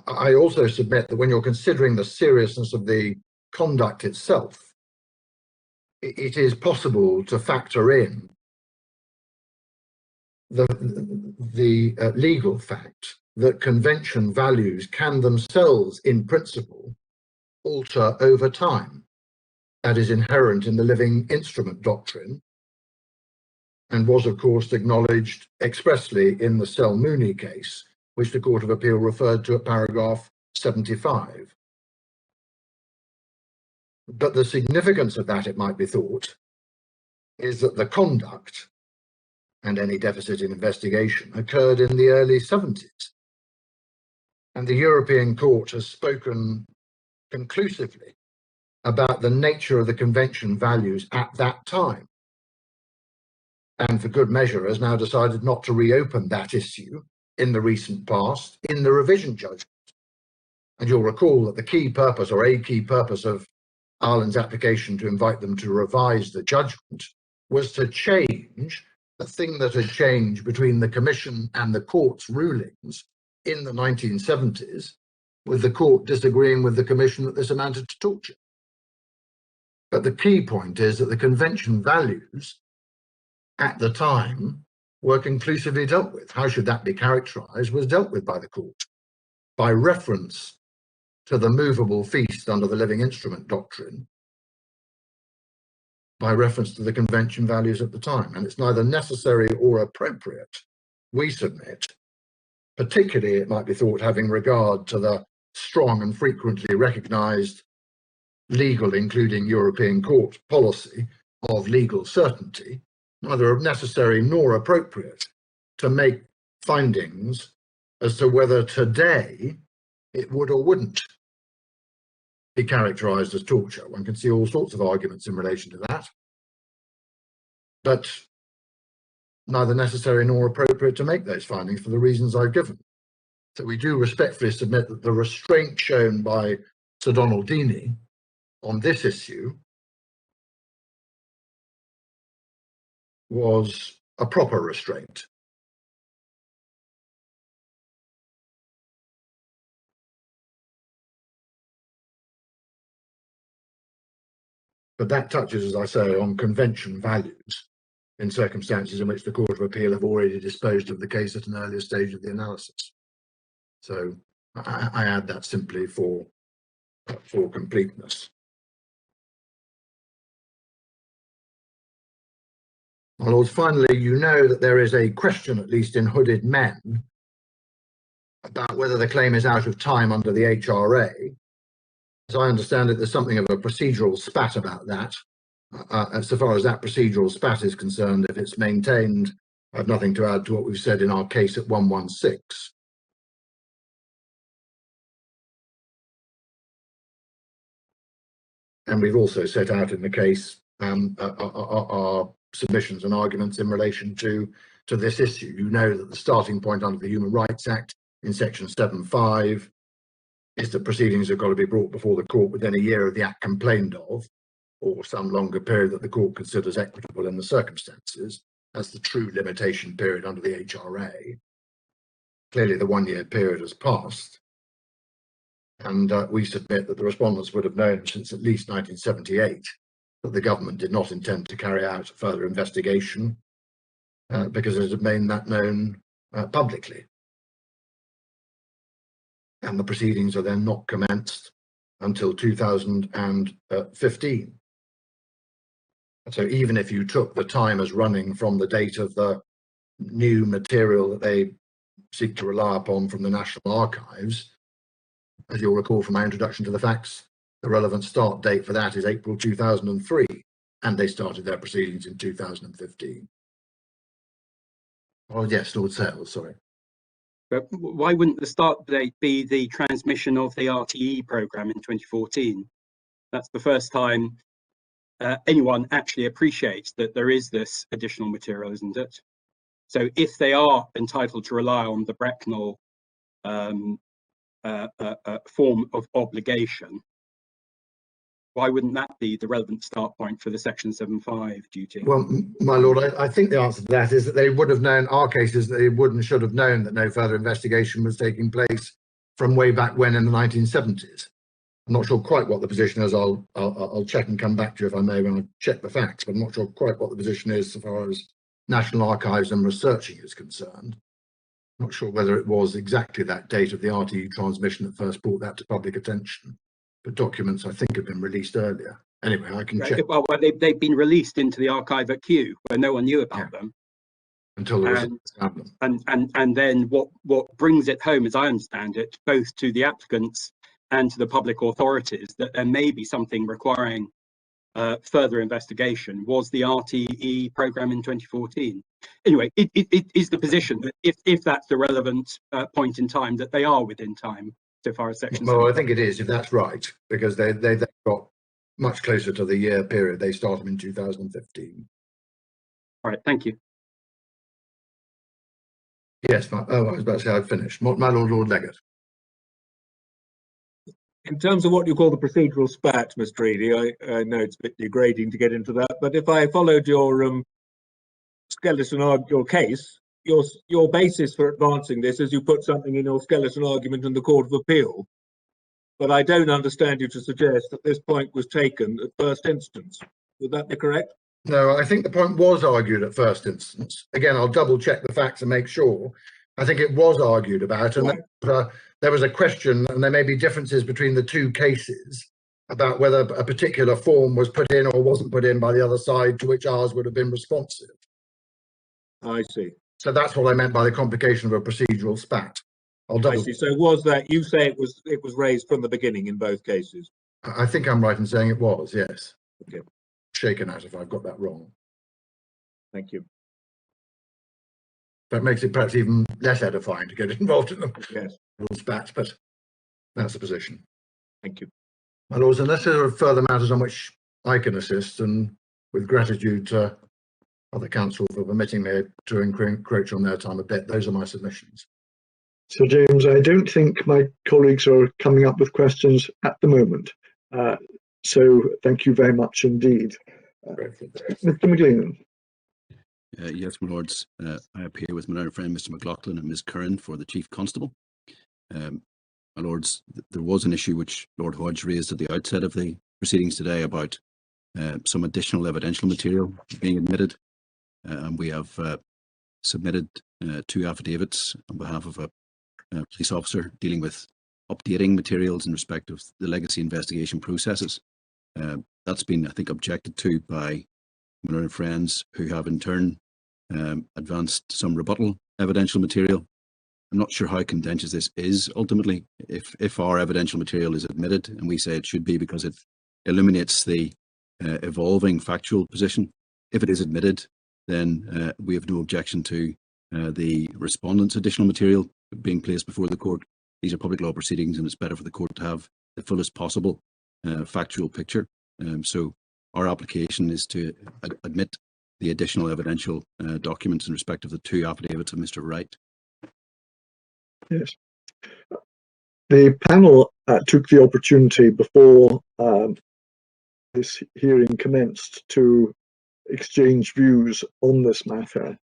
I also submit that when you're considering the seriousness of the conduct itself, it is possible to factor in the legal fact that convention values can themselves, in principle, alter over time. That is inherent in the living instrument doctrine, and was, of course, acknowledged expressly in the Sel-Mooney case, which the Court of Appeal referred to at paragraph 75. But the significance of that, it might be thought, is that the conduct and any deficit in investigation occurred in the early 70s. And the European Court has spoken conclusively about the nature of the convention values at that time. And for good measure has now decided not to reopen that issue in the recent past in the revision judgment. And you'll recall that the key purpose, or a key purpose, of Ireland's application to invite them to revise the judgment was to change the thing that had changed between the Commission and the court's rulings in the 1970s, with the court disagreeing with the Commission that this amounted to torture. But the key point is that the convention values at the time were conclusively dealt with. How should that be characterized? Was dealt with by the court by reference to the movable feast under the living instrument doctrine, by reference to the convention values at the time. And it's neither necessary or appropriate, we submit, particularly it might be thought having regard to the strong and frequently recognized legal, including European court policy of legal certainty, neither necessary nor appropriate to make findings as to whether today it would or wouldn't be characterized as torture. One can see all sorts of arguments in relation to that, but neither necessary nor appropriate to make those findings for the reasons I've given. So we do respectfully submit that the restraint shown by Sir Donald Deaney on this issue was a proper restraint. But that touches, as I say, on convention values in circumstances in which the Court of Appeal have already disposed of the case at an earlier stage of the analysis. So I add that simply for completeness. My lords, finally, you know that there is a question, at least in hooded men, about whether the claim is out of time under the HRA. As I understand it, there's something of a procedural spat about that. So far as that procedural spat is concerned, if it's maintained, I have nothing to add to what we've said in our case at 116. And we've also set out in the case our submissions and arguments in relation to this issue. You know that the starting point under the Human Rights Act in section 7.5 is that proceedings have got to be brought before the court within a year of the act complained of, or some longer period that the court considers equitable in the circumstances. That's the true limitation period under the HRA. Clearly, the 1 year period has passed, and we submit that the respondents would have known since at least 1978 that the government did not intend to carry out further investigation because it had made that known publicly. And the proceedings are then not commenced until 2015. So even if you took the time as running from the date of the new material that they seek to rely upon from the National Archives, as you'll recall from my introduction to the facts, the relevant start date for that is April 2003, and they started their proceedings in 2015. Oh yes, Lord Sales, sorry. But why wouldn't the start date be the transmission of the RTE programme in 2014? That's the first time anyone actually appreciates that there is this additional material, isn't it? So if they are entitled to rely on the Bracknell form of obligation, why wouldn't that be the relevant start point for the Section 7.5 duty? Well, my lord, I think the answer to that is that they would have known, our case is that they would and should have known that no further investigation was taking place from way back when in the 1970s. I'm not sure quite what the position is. I'll check and come back to you if I may when I check the facts, but I'm not sure quite what the position is so far as National Archives and researching is concerned. I'm not sure whether it was exactly that date of the RTE transmission that first brought that to public attention. But documents, I think, have been released earlier. Anyway, I can check. Well, they've been released into the archive at Kew, where no one knew about them. Until there was and then what brings it home, as I understand it, both to the applicants and to the public authorities, that there may be something requiring further investigation, was the RTE programme in 2014. Anyway, it is the position that if that's the relevant point in time, that they are within time. So far as Section 7. Well, I think it is, if that's right, because they got much closer to the year period. They started in 2015. All right, thank you. Yes, I was about to say I'd finished. My lord, Lord Legate. In terms of what you call the procedural spat, Mr. Eady, I know it's a bit degrading to get into that, but if I followed your skeleton your case, your basis for advancing this is you put something in your skeleton argument in the Court of Appeal, but I don't understand you to suggest that this point was taken at first instance. Would that be correct? No, I think the point was argued at first instance. Again, I'll double check the facts and make sure. I think it was argued about, and right. There was a question, and there may be differences between the two cases about whether a particular form was put in or wasn't put in by the other side, to which ours would have been responsive. I see. So that's what I meant by the complication of a procedural spat. I see. So was that, you say it was raised from the beginning in both cases? I think I'm right in saying it was, yes. Okay. Shaken out if I've got that wrong. Thank you. That makes it perhaps even less edifying to get involved in them. Yes. Spats, but that's the position. Thank you. My lords, unless there are further matters on which I can assist, and with gratitude to other counsel for permitting me to encroach on their time a bit, those are my submissions. So, James, I don't think my colleagues are coming up with questions at the moment. So thank you very much indeed. Mr. McGuigan. Yes, my lords, I appear with my learned friend Mr. McLaughlin and Ms. Curran for the Chief Constable. My lords, there was an issue which Lord Hodge raised at the outset of the proceedings today about some additional evidential material being admitted, and we have submitted 2 affidavits on behalf of a police officer dealing with updating materials in respect of the legacy investigation processes. That's been, I think, objected to by my learned friends, who have in turn advanced some rebuttal evidential material. I'm not sure how contentious this is ultimately. If our evidential material is admitted, and we say it should be because it illuminates the evolving factual position, if it is admitted, then we have no objection to the respondent's additional material being placed before the court. These are public law proceedings, and it's better for the court to have the fullest possible factual picture. So our application is to admit the additional evidential documents in respect of the 2 affidavits of Mr. Wright. Yes. The panel took the opportunity before this hearing commenced to exchange views on this matter.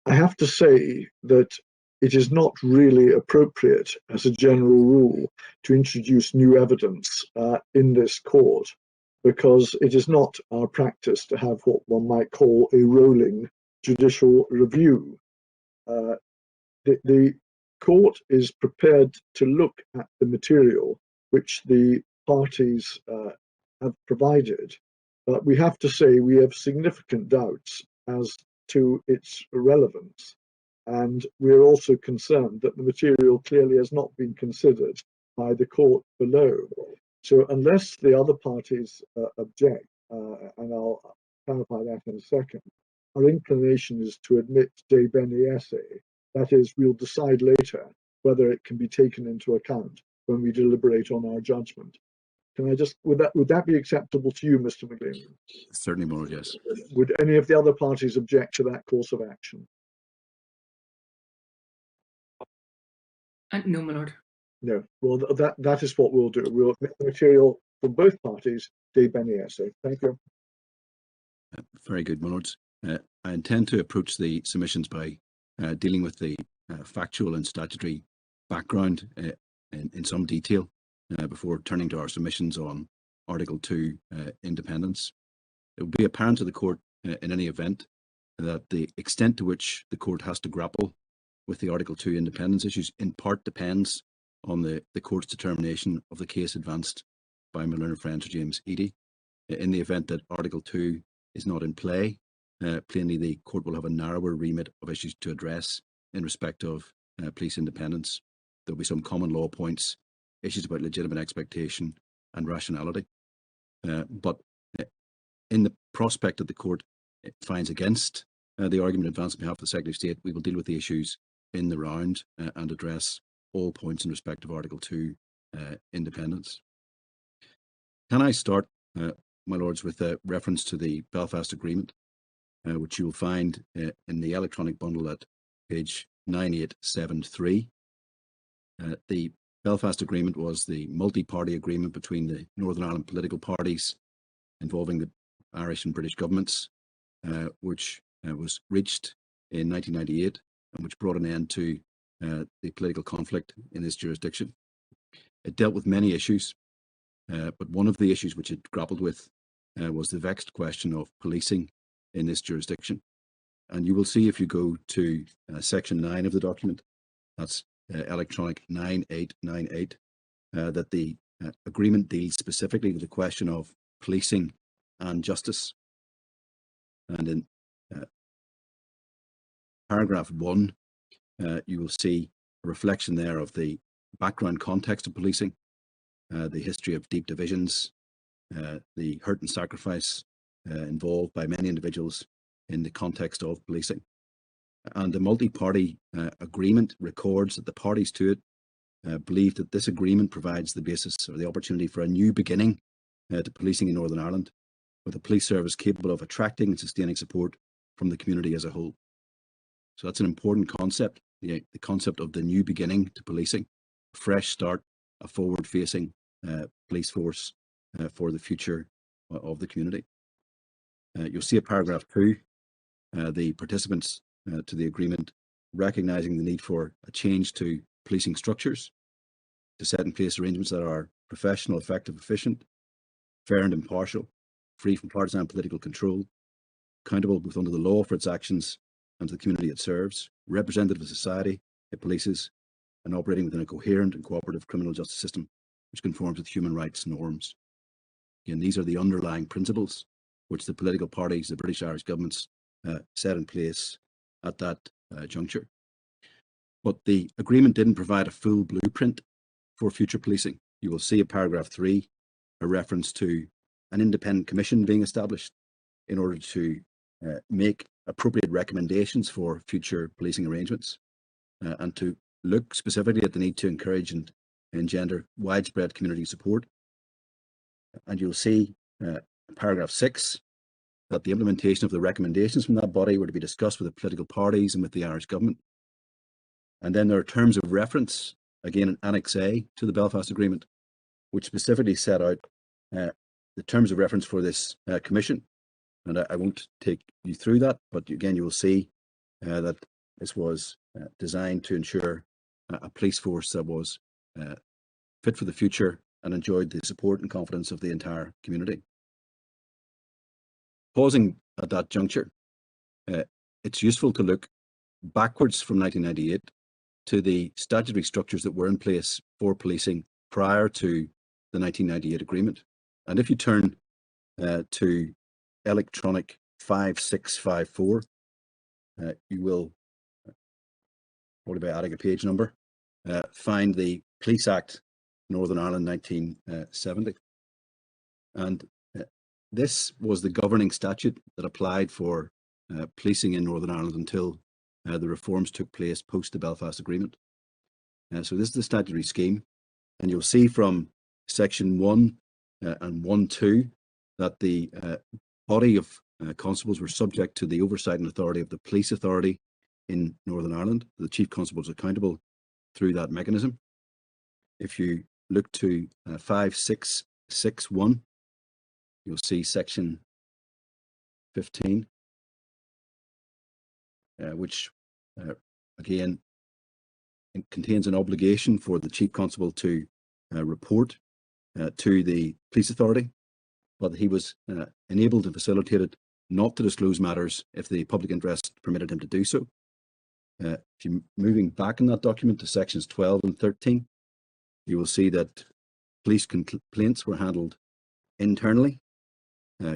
I have to say that it is not really appropriate as a general rule to introduce new evidence in this court, because it is not our practice to have what one might call a rolling judicial review. The court is prepared to look at the material which the parties have provided, but we have to say we have significant doubts as to its relevance. And we're also concerned that the material clearly has not been considered by the court below. So unless the other parties object, and I'll clarify that in a second, our inclination is to admit de bene esse. That is, we'll decide later whether it can be taken into account when we deliberate on our judgment. Can I just, would that be acceptable to you, Mr. McGuigan? Certainly, my lord, yes. Would any of the other parties object to that course of action? No, my lord. No. Well, that is what we'll do. We'll admit the material from both parties de bene esse. Thank you. Very good, my lords. I intend to approach the submissions by dealing with the factual and statutory background in some detail before turning to our submissions on Article 2 independence. It will be apparent to the court in any event that the extent to which the court has to grapple with the Article 2 independence issues in part depends on the court's determination of the case advanced by my learned friend Sir James Eadie. In the event that Article 2 is not in play, plainly the court will have a narrower remit of issues to address in respect of police independence. There will be some common law points, issues about legitimate expectation and rationality. But in the prospect that the court finds against the argument advanced on behalf of the Secretary of State, we will deal with the issues in the round and address all points in respect of Article 2 independence. Can I start, my lords, with a reference to the Belfast Agreement, which you will find in the electronic bundle at page 9873. The Belfast Agreement was the multi-party agreement between the Northern Ireland political parties involving the Irish and British governments, which was reached in 1998 and which brought an end to the political conflict in this jurisdiction. It dealt with many issues, but one of the issues which it grappled with was the vexed question of policing in this jurisdiction. And you will see if you go to section 9 of the document, that's electronic 9898, that the agreement deals specifically with the question of policing and justice. And in paragraph 1, you will see a reflection there of the background context of policing, the history of deep divisions, the hurt and sacrifice involved by many individuals in the context of policing. And the multi-party agreement records that the parties to it believe that this agreement provides the basis or the opportunity for a new beginning to policing in Northern Ireland, with a police service capable of attracting and sustaining support from the community as a whole. So that's an important concept, the concept of the new beginning to policing, a fresh start, a forward-facing police force for the future of the community. You'll see at paragraph 2, the participants to the agreement recognising the need for a change to policing structures, to set in place arrangements that are professional, effective, efficient, fair and impartial, free from partisan political control, accountable both under the law for its actions and to the community it serves, representative of society it polices, and operating within a coherent and cooperative criminal justice system which conforms with human rights norms. Again, these are the underlying principles which the political parties, the British Irish governments, set in place at that juncture. But the agreement didn't provide a full blueprint for future policing. You will see in paragraph 3 a reference to an independent commission being established in order to make appropriate recommendations for future policing arrangements and to look specifically at the need to encourage and engender widespread community support. And you'll see in paragraph 6 that the implementation of the recommendations from that body were to be discussed with the political parties and with the Irish government. And then there are terms of reference again, an Annex A to the Belfast Agreement, which specifically set out the terms of reference for this commission. And I won't take you through that, but again, you will see that this was designed to ensure a police force that was fit for the future and enjoyed the support and confidence of the entire community. Pausing at that juncture, it's useful to look backwards from 1998 to the statutory structures that were in place for policing prior to the 1998 agreement. And if you turn to electronic 5654, you will, probably by adding a page number, find the Police Act Northern Ireland 1970. And this was the governing statute that applied for policing in Northern Ireland until the reforms took place post the Belfast Agreement. So this is the statutory scheme, and you'll see from section 1 and 1.2 that the body of constables were subject to the oversight and authority of the police authority in Northern Ireland. The chief constable is accountable through that mechanism. If you look to 5661, you'll see section 15, which again contains an obligation for the chief constable to report to the police authority, but he was enabled and facilitated not to disclose matters if the public interest permitted him to do so. If you're moving back in that document to sections 12 and 13, you will see that police complaints were handled internally.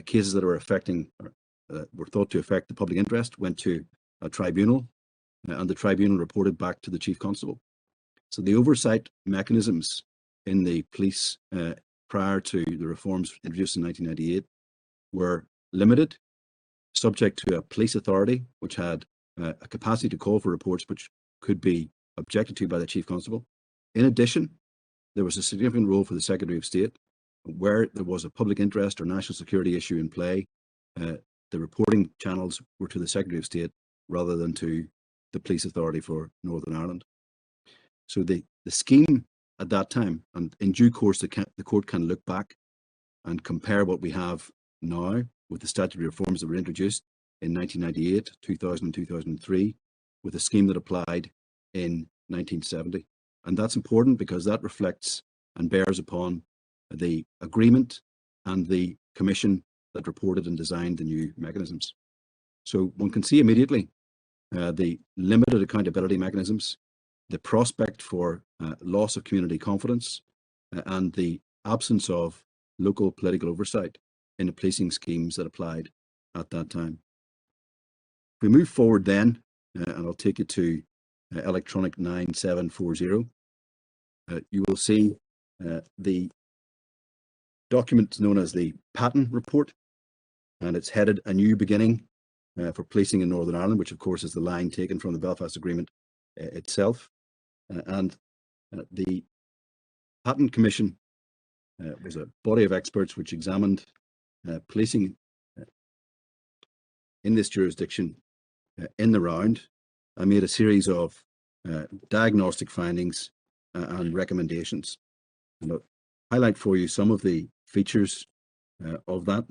Cases that were thought to affect the public interest went to a tribunal, and the tribunal reported back to the chief constable. So the oversight mechanisms in the police prior to the reforms introduced in 1998 were limited, subject to a police authority which had a capacity to call for reports which could be objected to by the chief constable. In addition, there was a significant role for the Secretary of State. Where there was a public interest or national security issue in play, the reporting channels were to the Secretary of State rather than to the police authority for Northern Ireland. So the scheme at that time, and in due course the court can look back and compare what we have now with the statutory reforms that were introduced in 1998, 2000 and 2003 with a scheme that applied in 1970. And that's important because that reflects and bears upon the agreement and the commission that reported and designed the new mechanisms. So one can see immediately the limited accountability mechanisms, the prospect for loss of community confidence, and the absence of local political oversight in the policing schemes that applied at that time. If we move forward then, and I'll take you to electronic 9740, you will see the document known as the Patton Report, and it's headed A New Beginning for Policing in Northern Ireland, which of course is the line taken from the Belfast Agreement itself. And the Patton Commission was a body of experts which examined policing in this jurisdiction in the round and made a series of diagnostic findings and recommendations. And I'll highlight for you some of the features of that.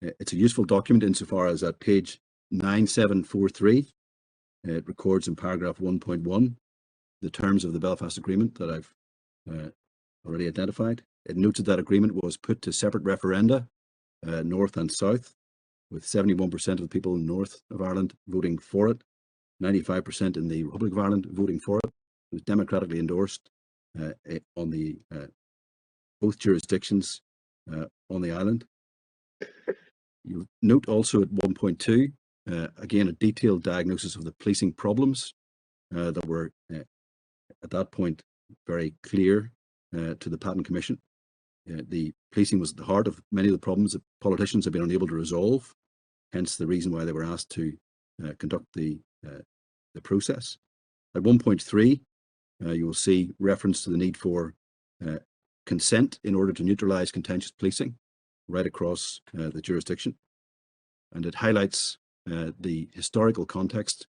It's a useful document insofar as at page 9743, it records in paragraph 1.1 the terms of the Belfast Agreement that I've already identified. It notes that agreement was put to separate referenda, North and South, with 71% of the people in North of Ireland voting for it, 95% in the Republic of Ireland voting for it. It was democratically endorsed on the both jurisdictions on the island. You note also at 1.2, again, a detailed diagnosis of the policing problems that were at that point very clear to the Patton Commission. The policing was at the heart of many of the problems that politicians have been unable to resolve, hence the reason why they were asked to conduct the process. At 1.3, you will see reference to the need for consent in order to neutralise contentious policing right across the jurisdiction. And it highlights the historical context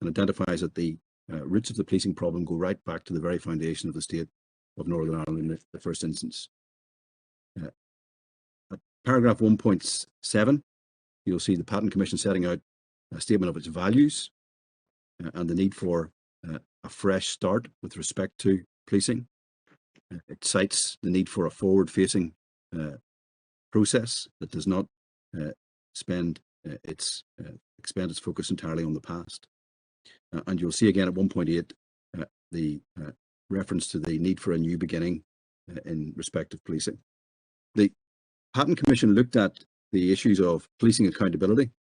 and identifies that the roots of the policing problem go right back to the very foundation of the state of Northern Ireland in the first instance. At paragraph 1.7, you'll see the Patent Commission setting out a statement of its values and the need for a fresh start with respect to policing. It cites the need for a forward-facing process that does not expend its focus entirely on the past. And you'll see again at 1.8 the reference to the need for a new beginning in respect of policing. The Patent Commission looked at the issues of policing accountability,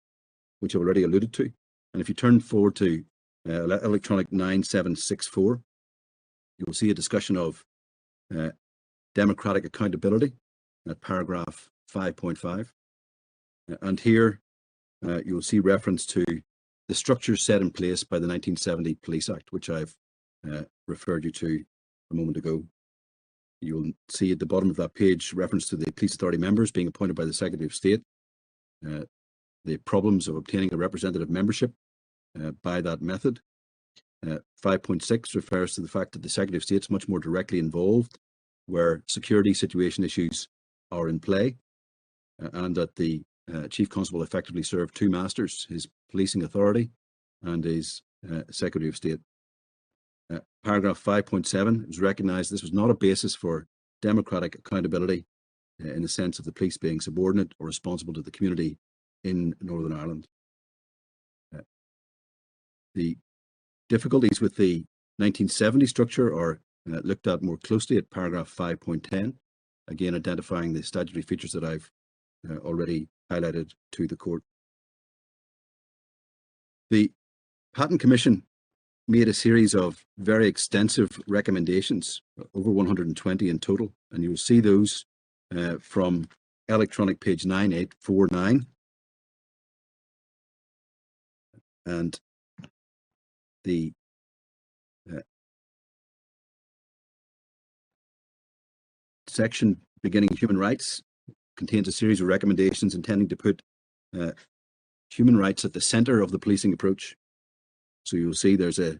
which I've already alluded to. And if you turn forward to electronic 9764, you'll see a discussion of democratic accountability at paragraph 5.5. And here you'll see reference to the structures set in place by the 1970 Police Act, which I've referred you to a moment ago. You'll see at the bottom of that page reference to the police authority members being appointed by the Secretary of State, the problems of obtaining a representative membership by that method. 5.6 refers to the fact that the Secretary of State is much more directly involved where security situation issues are in play, and that the Chief Constable effectively served two masters, his policing authority and his Secretary of State. Paragraph 5.7 was recognised this was not a basis for democratic accountability in the sense of the police being subordinate or responsible to the community in Northern Ireland. The difficulties with the 1970 structure are looked at more closely at paragraph 5.10, again identifying the statutory features that I've already highlighted to the court. The Patent Commission made a series of very extensive recommendations, over 120 in total, and you will see those from electronic page 9849. And the section beginning human rights contains a series of recommendations intending to put human rights at the centre of the policing approach. So you'll see there's a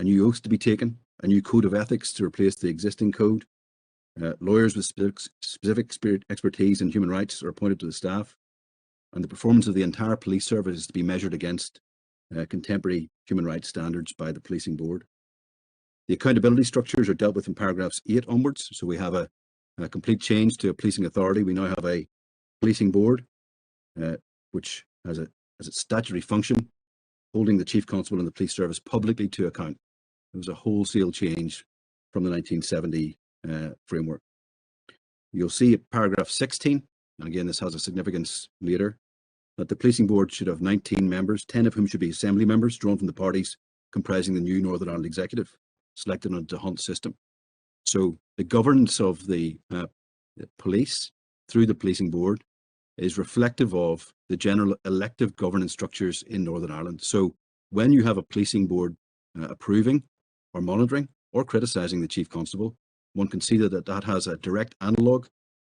new oath to be taken, a new code of ethics to replace the existing code. Lawyers with specific expertise in human rights are appointed to the staff, and the performance of the entire police service is to be measured against contemporary human rights standards by the policing board. The accountability structures are dealt with in paragraphs 8 onwards, so we have a complete change to a policing authority. We now have a policing board, which has its statutory function, holding the Chief Constable and the police service publicly to account. It was a wholesale change from the 1970 framework. You'll see at paragraph 16, and again this has a significance later, that the policing board should have 19 members, 10 of whom should be assembly members drawn from the parties comprising the new Northern Ireland Executive, selected on a DeHunt system. So the governance of the police through the policing board is reflective of the general elective governance structures in Northern Ireland. So when you have a policing board approving or monitoring or criticising the Chief Constable, one can see that that has a direct analogue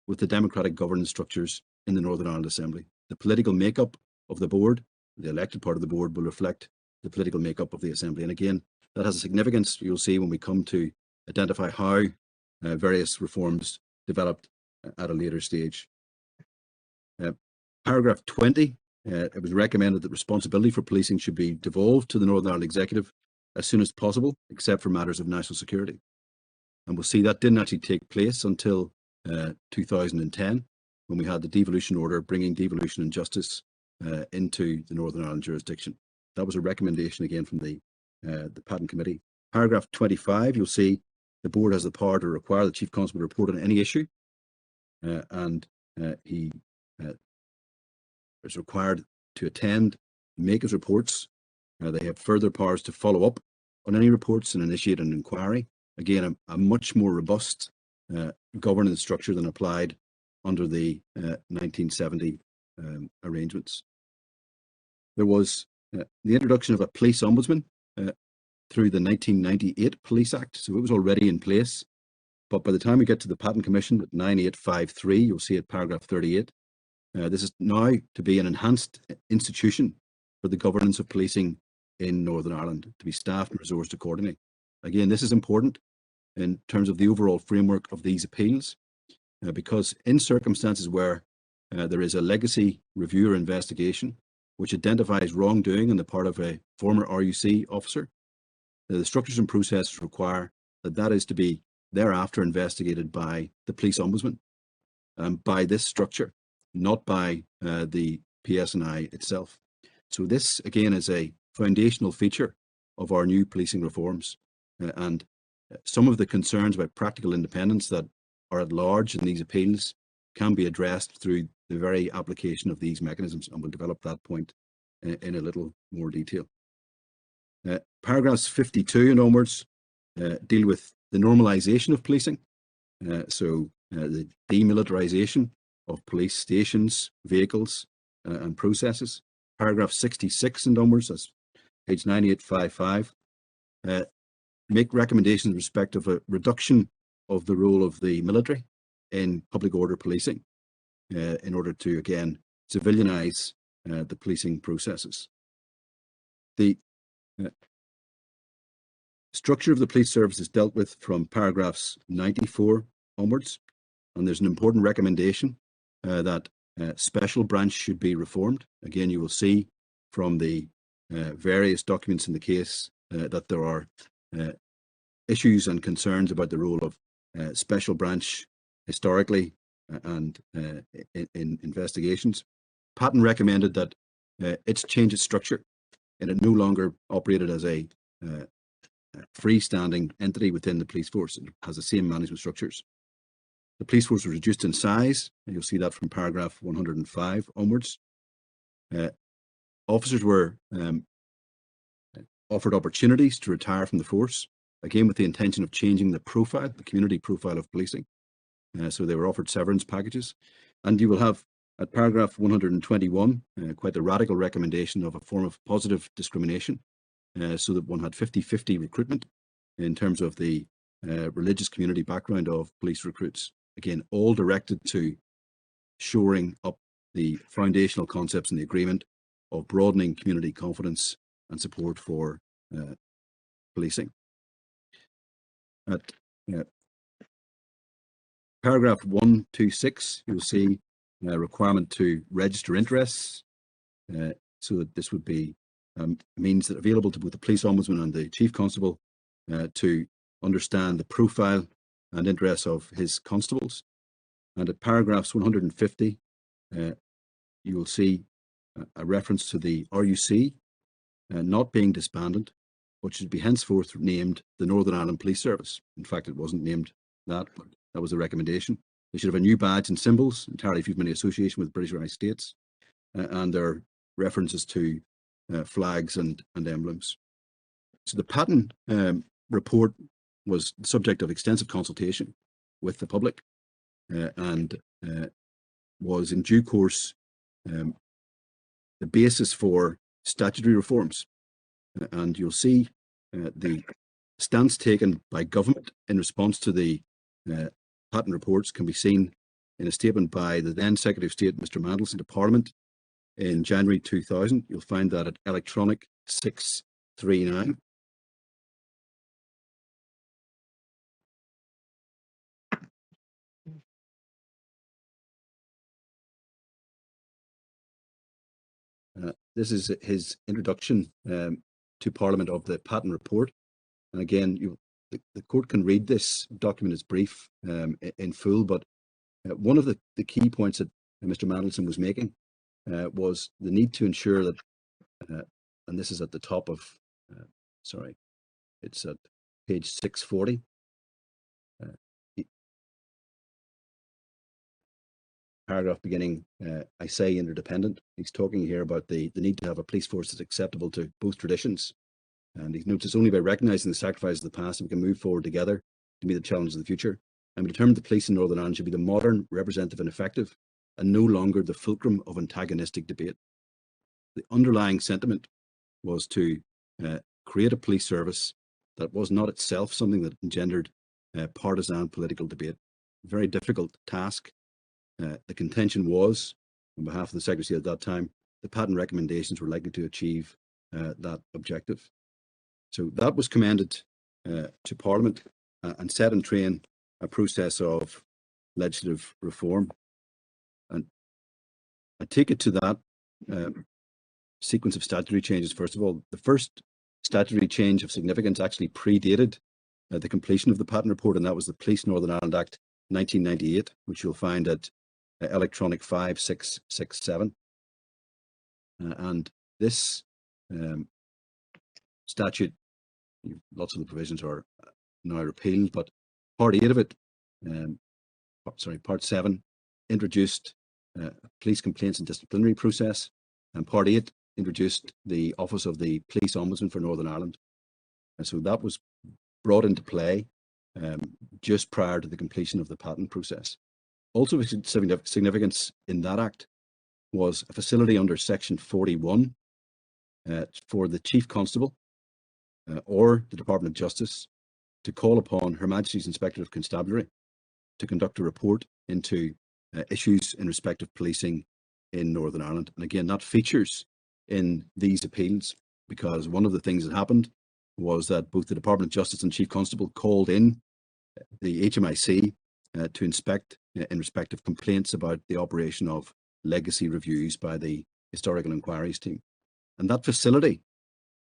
with the democratic governance structures in the Northern Ireland Assembly. The political makeup of the board, the elected part of the board, will reflect the political makeup of the Assembly. And again, that has a significance, you'll see, when we come to identify how various reforms developed at a later stage. Paragraph 20, it was recommended that responsibility for policing should be devolved to the Northern Ireland Executive as soon as possible, except for matters of national security. And we'll see that didn't actually take place until 2010, when we had the devolution order bringing devolution and justice into the Northern Ireland jurisdiction. That was a recommendation again from the Patent Committee. Paragraph 25, you'll see the board has the power to require the Chief Constable to report on any issue, and he is required to attend, make his reports. They have further powers to follow up on any reports and initiate an inquiry. Again, a much more robust governance structure than applied under the 1970 arrangements. There was the introduction of a police ombudsman through the 1998 Police Act, so it was already in place. But by the time we get to the Patent Commission at 9853, you'll see at paragraph 38, this is now to be an enhanced institution for the governance of policing in Northern Ireland to be staffed and resourced accordingly. Again, this is important in terms of the overall framework of these appeals, because in circumstances where there is a legacy review or investigation which identifies wrongdoing on the part of a former RUC officer, the structures and processes require that is to be thereafter investigated by the police ombudsman, by this structure, not by the PSNI itself. So this again is a foundational feature of our new policing reforms, and some of the concerns about practical independence that are at large in these appeals can be addressed through the very application of these mechanisms, and we'll develop that point in a little more detail. Paragraphs 52 and onwards deal with the normalisation of policing, so the demilitarisation of police stations, vehicles and processes. Paragraph 66 and onwards, that's page 9855, make recommendations in respect of a reduction of the role of the military in public order policing in order to, again, civilianise the policing processes. The structure of the police service is dealt with from paragraphs 94 onwards, and there's an important recommendation that special branch should be reformed. Again, you will see from the various documents in the case that there are issues and concerns about the role of special branch historically and in investigations. Patton recommended that it change its structure and it no longer operated as a freestanding entity within the police force. It has the same management structures. The police force was reduced in size, and you'll see that from paragraph 105 onwards. Officers were offered opportunities to retire from the force, again with the intention of changing the profile, the community profile of policing. So they were offered severance packages. And you will have at paragraph 121 quite the radical recommendation of a form of positive discrimination, so that one had 50-50 recruitment in terms of the religious community background of police recruits. Again, all directed to shoring up the foundational concepts in the agreement of broadening community confidence and support for policing. At paragraph 126, you'll see a requirement to register interests, so that this would be means that available to both the police ombudsman and the chief constable to understand the profile and interests of his constables. And at paragraphs 150, you will see a reference to the RUC not being disbanded, but should be henceforth named the Northern Ireland Police Service. In fact, it wasn't named that, but that was the recommendation. They should have a new badge and symbols, entirely free from any association with British or Irish states, and their references to flags and emblems. So the Patton report was the subject of extensive consultation with the public, and was in due course the basis for statutory reforms. And you'll see the stance taken by government in response to the Patton reports can be seen in a statement by the then Secretary of State, Mr. Mandelson, to Parliament in January 2000. You'll find that at electronic 639. This is his introduction to Parliament of the Patton report. And again, the court can read this document as brief in full, but one of the key points that Mr. Mandelson was making was the need to ensure that, and this is at the top of, sorry, it's at page 640. Paragraph beginning, I say interdependent. He's talking here about the need to have a police force that's acceptable to both traditions. And he notes it's only by recognising the sacrifices of the past that we can move forward together to meet the challenges of the future. And we determined the police in Northern Ireland should be the modern, representative and effective, and no longer the fulcrum of antagonistic debate. The underlying sentiment was to create a police service that was not itself something that engendered partisan political debate. A very difficult task. The contention was, on behalf of the Secretary at that time, the Patton recommendations were likely to achieve that objective. So that was commended to Parliament and set in train a process of legislative reform. And I take it to that sequence of statutory changes. First of all, the first statutory change of significance actually predated the completion of the patent report, and that was the Police Northern Ireland Act 1998, which you'll find at electronic 5667. And this statute, lots of the provisions are now repealed, but Part 8 of it, Part 7, introduced police complaints and disciplinary process, and Part 8 introduced the Office of the Police Ombudsman for Northern Ireland. And so that was brought into play just prior to the completion of the patent process. Also of significance in that act was a facility under Section 41 for the Chief Constable or the Department of Justice to call upon Her Majesty's Inspector of Constabulary to conduct a report into issues in respect of policing in Northern Ireland. And again, that features in these appeals, because one of the things that happened was that both the Department of Justice and Chief Constable called in the HMIC to inspect in respect of complaints about the operation of legacy reviews by the Historical Inquiries team. And that facility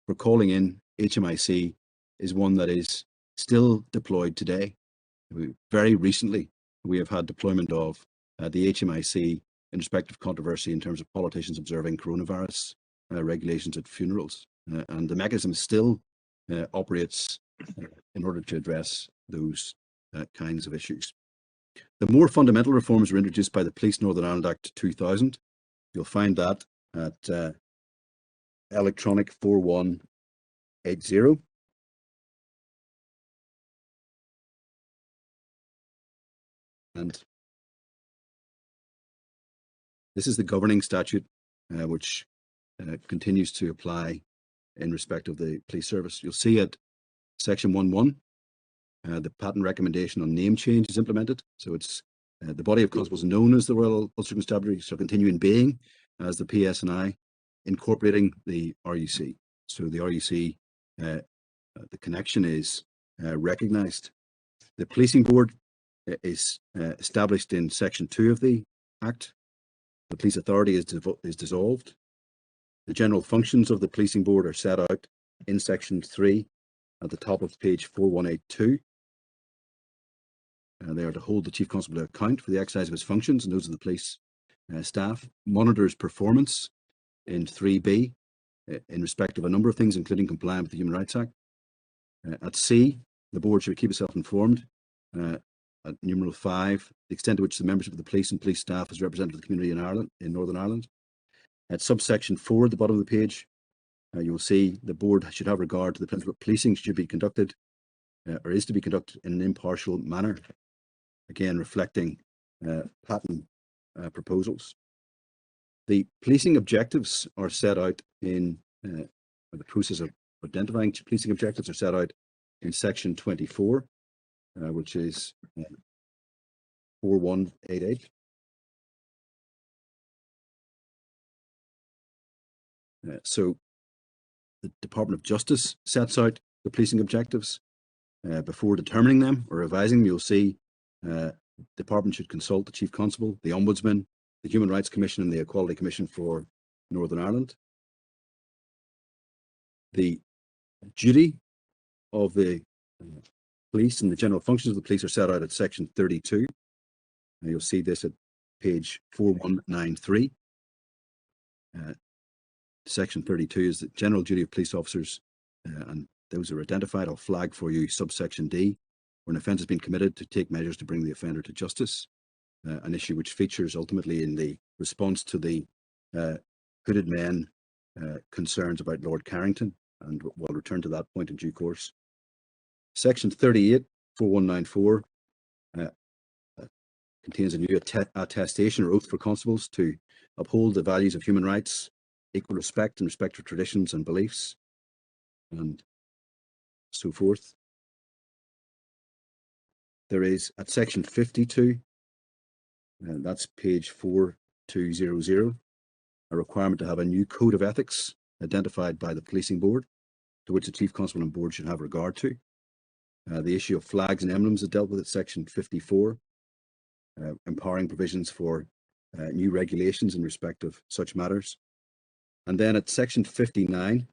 for calling in HMIC is one that is still deployed today. Very recently, we have had deployment of the HMIC in respect of controversy in terms of politicians observing coronavirus regulations at funerals. And the mechanism still operates in order to address those kinds of issues. The more fundamental reforms were introduced by the Police Northern Ireland Act 2000. You'll find that at electronic 4180. And this is the governing statute which continues to apply in respect of the police service. You'll see at Section 1.1, the patent recommendation on name change is implemented. So it's the body of constables known as the Royal Ulster Constabulary shall continue in being as the PSNI, incorporating the RUC. So the RUC, the connection is recognised. The Policing Board is established in Section 2 of the Act. The Police Authority is dissolved. The general functions of the Policing Board are set out in Section 3 at the top of page 4182. They are to hold the Chief Constable to account for the exercise of his functions and those of the police staff, monitors performance in 3B in respect of a number of things, including compliance with the Human Rights Act. At C, the board should keep itself informed. At numeral 5, the extent to which the membership of the police and police staff is representative of the community in Ireland, in Northern Ireland. At subsection 4 at the bottom of the page, you will see the board should have regard to the principle that policing should be conducted or is to be conducted in an impartial manner. Again, reflecting patent proposals. The policing objectives are set out in the process of identifying policing objectives are set out in Section 24, which is 4188. So the Department of Justice sets out the policing objectives. Before determining them or revising them, you'll see the department should consult the Chief Constable, the Ombudsman, the Human Rights Commission and the Equality Commission for Northern Ireland. The duty of the police and the general functions of the police are set out at Section 32. And you'll see this at page 4193. Section 32 is the general duty of police officers, and those are identified. I'll flag for you subsection D, where an offence has been committed, to take measures to bring the offender to justice, an issue which features ultimately in the response to the hooded men concerns about Lord Carrington, and we'll return to that point in due course. Section 38, 4194, contains a new attestation or oath for constables to uphold the values of human rights, equal respect and respect for traditions and beliefs, and so forth. There is at Section 52, and that's page 4200, a requirement to have a new code of ethics identified by the policing board, to which the Chief Constable and board should have regard to. The issue of flags and emblems is dealt with at section 54, empowering provisions for new regulations in respect of such matters. And then at section 59,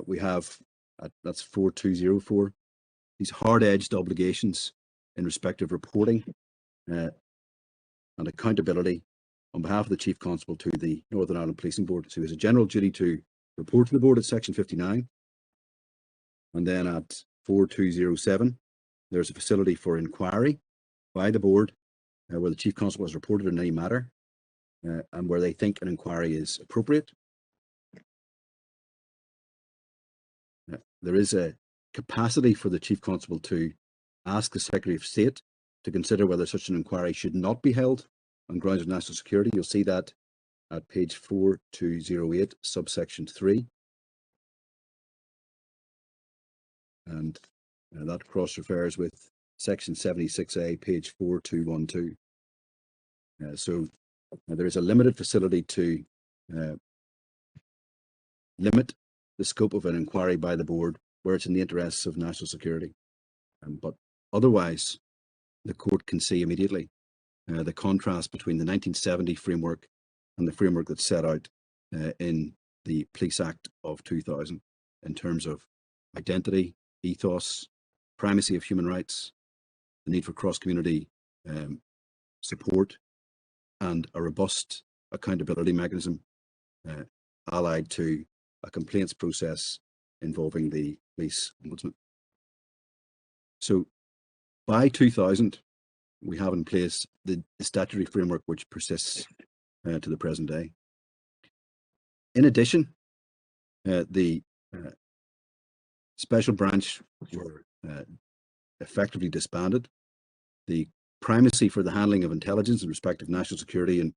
we have, that's 4204, these hard-edged obligations in respect of reporting and accountability on behalf of the Chief Constable to the Northern Ireland Policing Board. So he has a general duty to report to the board at section 59. And then at 4207, there's a facility for inquiry by the board where the Chief Constable has reported on any matter and where they think an inquiry is appropriate. There is a capacity for the Chief Constable to ask the Secretary of State to consider whether such an inquiry should not be held on grounds of national security. You'll see that at page 4208, subsection 3. And that cross-refers with section 76A, page 4212. So there is a limited facility to limit the scope of an inquiry by the board where it's in the interests of national security. But otherwise, the court can see immediately the contrast between the 1970 framework and the framework that's set out in the Police Act of 2000 in terms of identity, ethos, primacy of human rights, the need for cross-community support, and a robust accountability mechanism allied to a complaints process involving the police ombudsman. So by 2000, we have in place the statutory framework which persists to the present day. In addition, the special branch were effectively disbanded. The primacy for the handling of intelligence in respect of national security and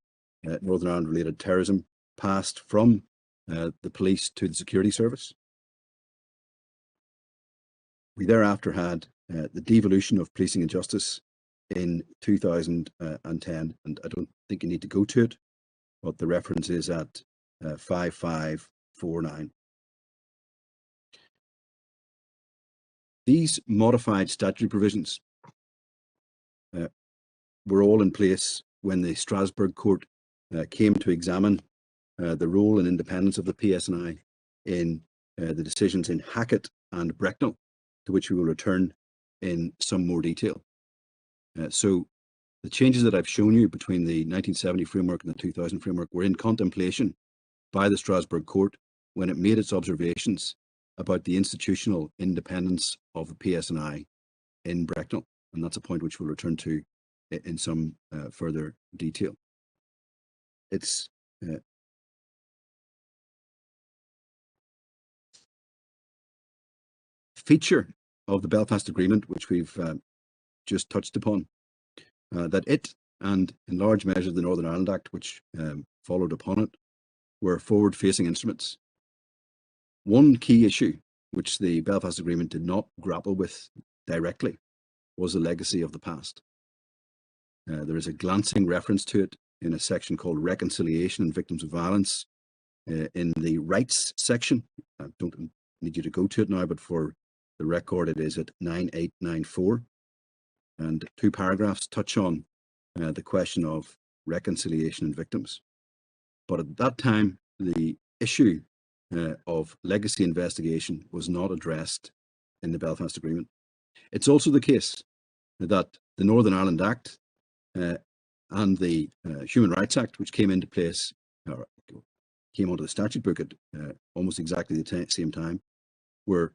Northern Ireland related terrorism passed from the police to the security service. We thereafter had the devolution of policing and justice in 2010, and I don't think you need to go to it, but the reference is at 5549. These modified statutory provisions were all in place when the Strasbourg court came to examine the role and independence of the PSNI in the decisions in Hackett and Brecknell, to which we will return in some more detail. So the changes that I've shown you between the 1970 framework and the 2000 framework were in contemplation by the Strasbourg court when it made its observations about the institutional independence of the PSNI in Brecknell, and that's a point which we'll return to in some further detail. It's feature of the Belfast Agreement, which we've just touched upon, that it and in large measure the Northern Ireland Act, which followed upon it, were forward-facing instruments. One key issue which the Belfast Agreement did not grapple with directly was the legacy of the past. There is a glancing reference to it in a section called Reconciliation and Victims of Violence in the Rights section. I don't need you to go to it now, but for the record it is at 9894, and 2 paragraphs touch on the question of reconciliation and victims. But at that time, the issue of legacy investigation was not addressed in the Belfast Agreement. It's also the case that the Northern Ireland Act and the Human Rights Act, which came into place, or came onto the statute book at almost exactly the same time, were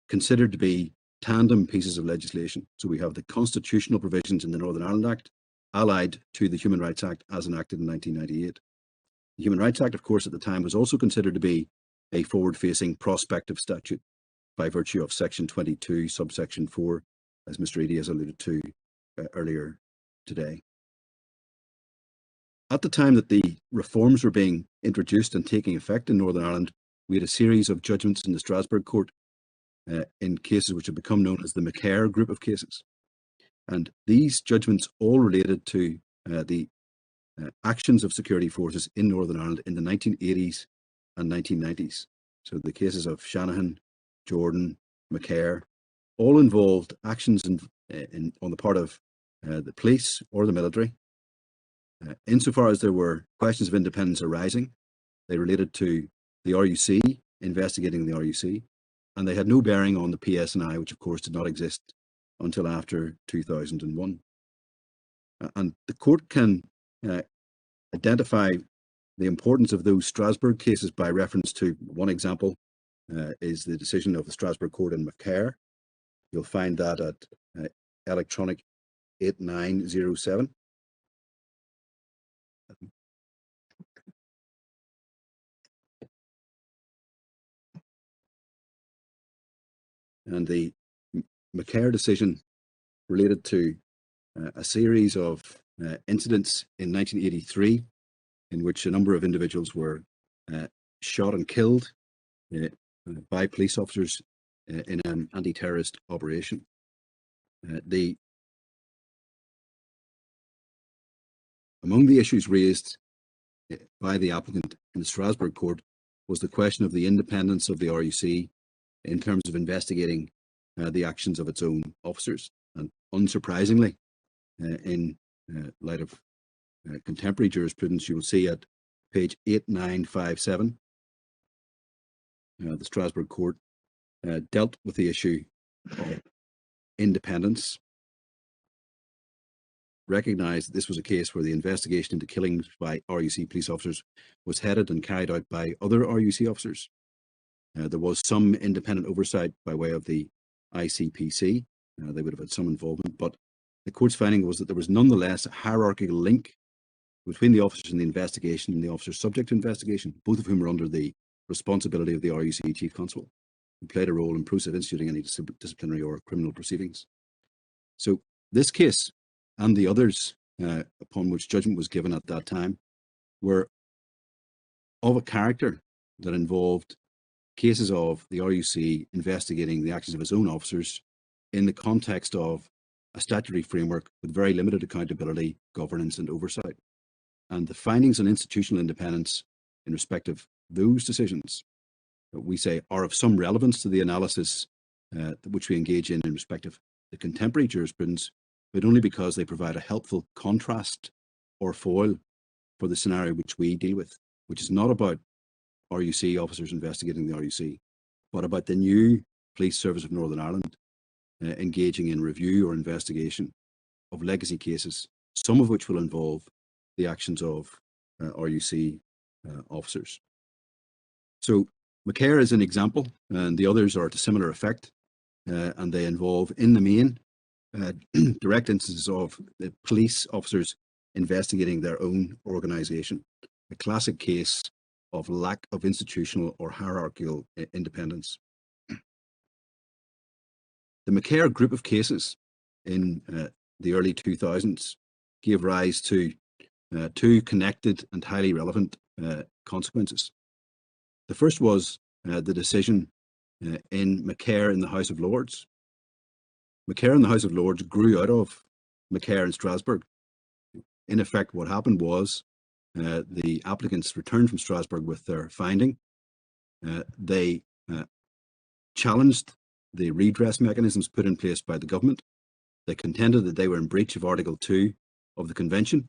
considered to be tandem pieces of legislation. So we have the constitutional provisions in the Northern Ireland Act allied to the Human Rights Act as enacted in 1998. The Human Rights Act, of course, at the time was also considered to be a forward-facing prospective statute by virtue of section 22, subsection 4, as Mr. Eady has alluded to earlier today. At the time that the reforms were being introduced and taking effect in Northern Ireland, we had a series of judgments in the Strasbourg court in cases which have become known as the McCare group of cases. And these judgments all related to the actions of security forces in Northern Ireland in the 1980s and 1990s. So the cases of Shanahan, Jordan, McCare, all involved actions on the part of the police or the military. Insofar as there were questions of independence arising, they related to the RUC, investigating the RUC, and they had no bearing on the PSNI, which of course did not exist until after 2001. And the court can identify the importance of those Strasbourg cases by reference to one example is the decision of the Strasbourg court in McCare. You'll find that at electronic 8907. And the McCare decision related to a series of incidents in 1983 in which a number of individuals were shot and killed by police officers in an anti-terrorist operation. Among the issues raised by the applicant in the Strasbourg court was the question of the independence of the RUC in terms of investigating the actions of its own officers. And unsurprisingly, in light of contemporary jurisprudence, you will see at page 8957, the Strasbourg court dealt with the issue of independence, recognised that this was a case where the investigation into killings by RUC police officers was headed and carried out by other RUC officers. There was some independent oversight by way of the ICPC. They would have had some involvement, but the court's finding was that there was nonetheless a hierarchical link between the officers in the investigation and the officers subject to investigation, both of whom were under the responsibility of the RUC Chief Constable, who played a role in process of instituting any disciplinary or criminal proceedings. So this case and the others upon which judgment was given at that time were of a character that involved cases of the RUC investigating the actions of its own officers in the context of a statutory framework with very limited accountability, governance and oversight. And the findings on institutional independence in respect of those decisions, we say, are of some relevance to the analysis which we engage in respect of the contemporary jurisprudence, but only because they provide a helpful contrast or foil for the scenario which we deal with, which is not about RUC officers investigating the RUC, but about the new Police Service of Northern Ireland engaging in review or investigation of legacy cases, some of which will involve the actions of RUC officers. So McCare is an example, and the others are to similar effect, and they involve, in the main, direct instances of the police officers investigating their own organisation, a classic case of lack of institutional or hierarchical independence. The McCare group of cases in the early 2000s gave rise to two connected and highly relevant consequences. The first was the decision in McCare in the House of Lords. McCare in the House of Lords grew out of McCare in Strasbourg. In effect, what happened was the applicants returned from Strasbourg with their finding. They challenged the redress mechanisms put in place by the government. They contended that they were in breach of Article 2 of the Convention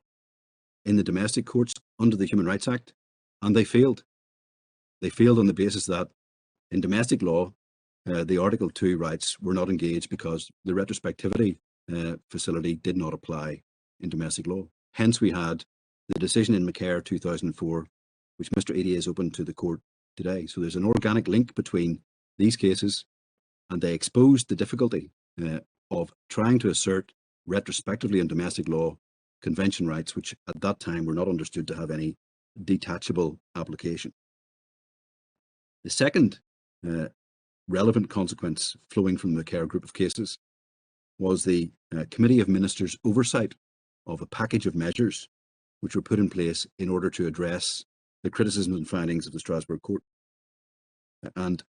in the domestic courts under the Human Rights Act, and they failed. They failed on the basis that in domestic law, the Article 2 rights were not engaged because the retrospectivity facility did not apply in domestic law. Hence, we had the decision in McCare 2004, which Mr. Eadie has opened to the court today. So there's an organic link between these cases, and they exposed the difficulty of trying to assert retrospectively in domestic law convention rights, which at that time were not understood to have any detachable application. The second relevant consequence flowing from the McCare group of cases was the Committee of Ministers' oversight of a package of measures which were put in place in order to address the criticisms and findings of the Strasbourg court. And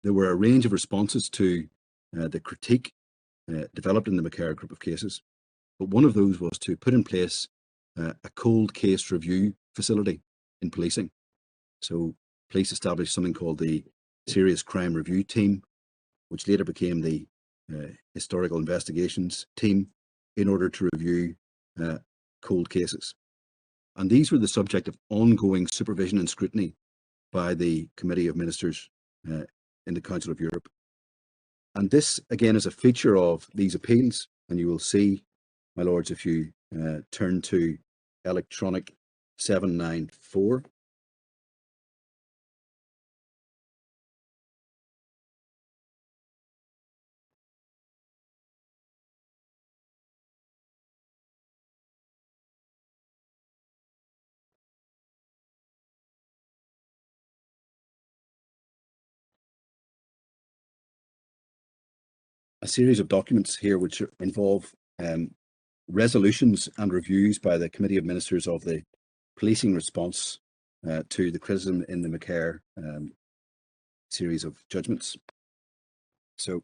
there were a range of responses to the critique developed in the McCare group of cases, but one of those was to put in place a cold case review facility in policing. So police established something called the Serious Crime Review Team, which later became the Historical Investigations Team, in order to review cold cases. And these were the subject of ongoing supervision and scrutiny by the Committee of Ministers in the Council of Europe. And this, again, is a feature of these appeals. And you will see, my lords, if you turn to electronic 794. A series of documents here which involve resolutions and reviews by the Committee of Ministers of the policing response to the criticism in the McCare series of judgments. So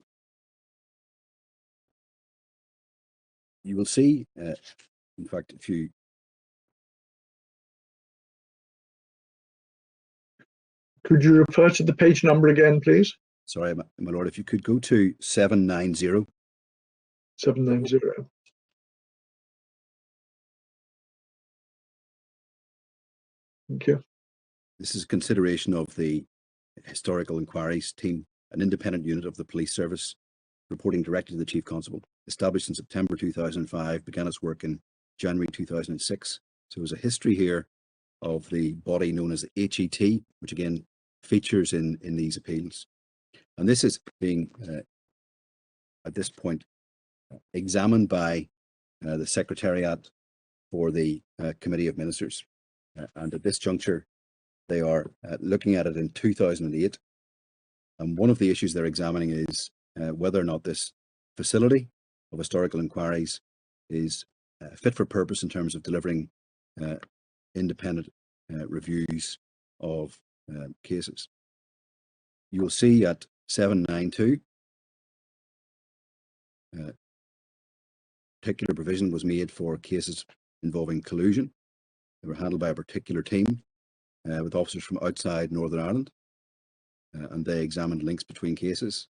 you will see, in fact, if you could you refer to the page number again, please? Sorry, my lord, if you could go to 790. 790. Thank you. This is consideration of the Historical Inquiries Team, an independent unit of the police service, reporting directly to the Chief Constable. Established in September 2005, began its work in January 2006. So there's a history here of the body known as the HET, which again features in these appeals. And this is being, at this point, examined by the Secretariat for the Committee of Ministers. And at this juncture, they are looking at it in 2008. And one of the issues they're examining is whether or not this facility of historical inquiries is fit for purpose in terms of delivering independent reviews of cases. You will see at 792, particular provision was made for cases involving collusion. They were handled by a particular team with officers from outside Northern Ireland, and they examined links between cases.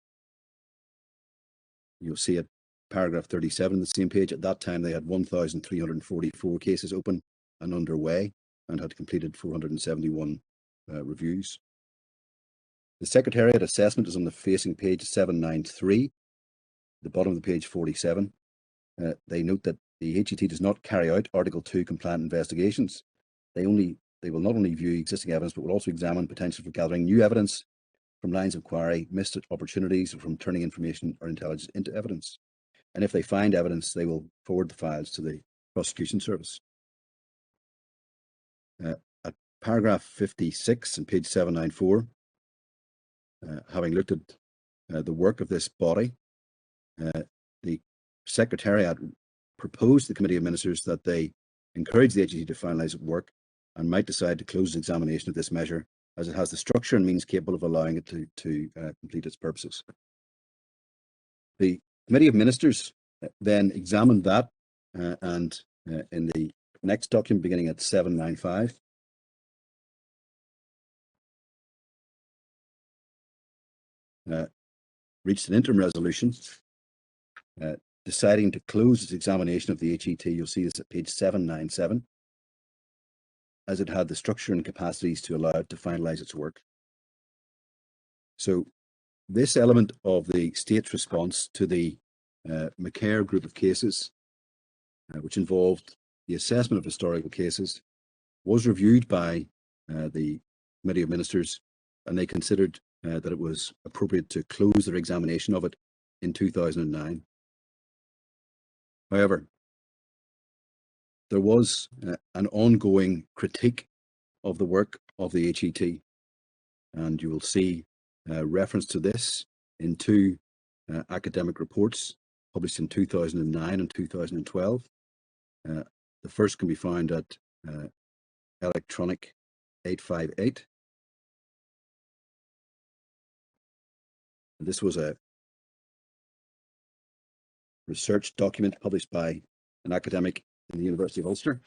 You'll see at paragraph 37 on the same page, at that time they had 1,344 cases open and underway and had completed 471 reviews. The Secretariat assessment is on the facing page 793, the bottom of the page 47. They note that the HET does not carry out Article 2 compliant investigations. They will not only view existing evidence, but will also examine potential for gathering new evidence from lines of inquiry, missed opportunities, or from turning information or intelligence into evidence. And if they find evidence, they will forward the files to the prosecution service. At paragraph 56 on page 794, having looked at the work of this body, the Secretariat proposed to the Committee of Ministers that they encourage the HET to finalise its work and might decide to close its examination of this measure, as it has the structure and means capable of allowing it to complete its purposes. The Committee of Ministers then examined that, and in the next document beginning at 795, reached an interim resolution deciding to close its examination of the HET. You'll see this at page 797, as it had the structure and capacities to allow it to finalise its work. So this element of the state's response to the McCare group of cases, which involved the assessment of historical cases, was reviewed by the Committee of Ministers, and they considered that it was appropriate to close their examination of it in 2009. However, there was an ongoing critique of the work of the HET, and you will see reference to this in two academic reports published in 2009 and 2012. The first can be found at electronic 858. This was a research document published by an academic in the University of Ulster.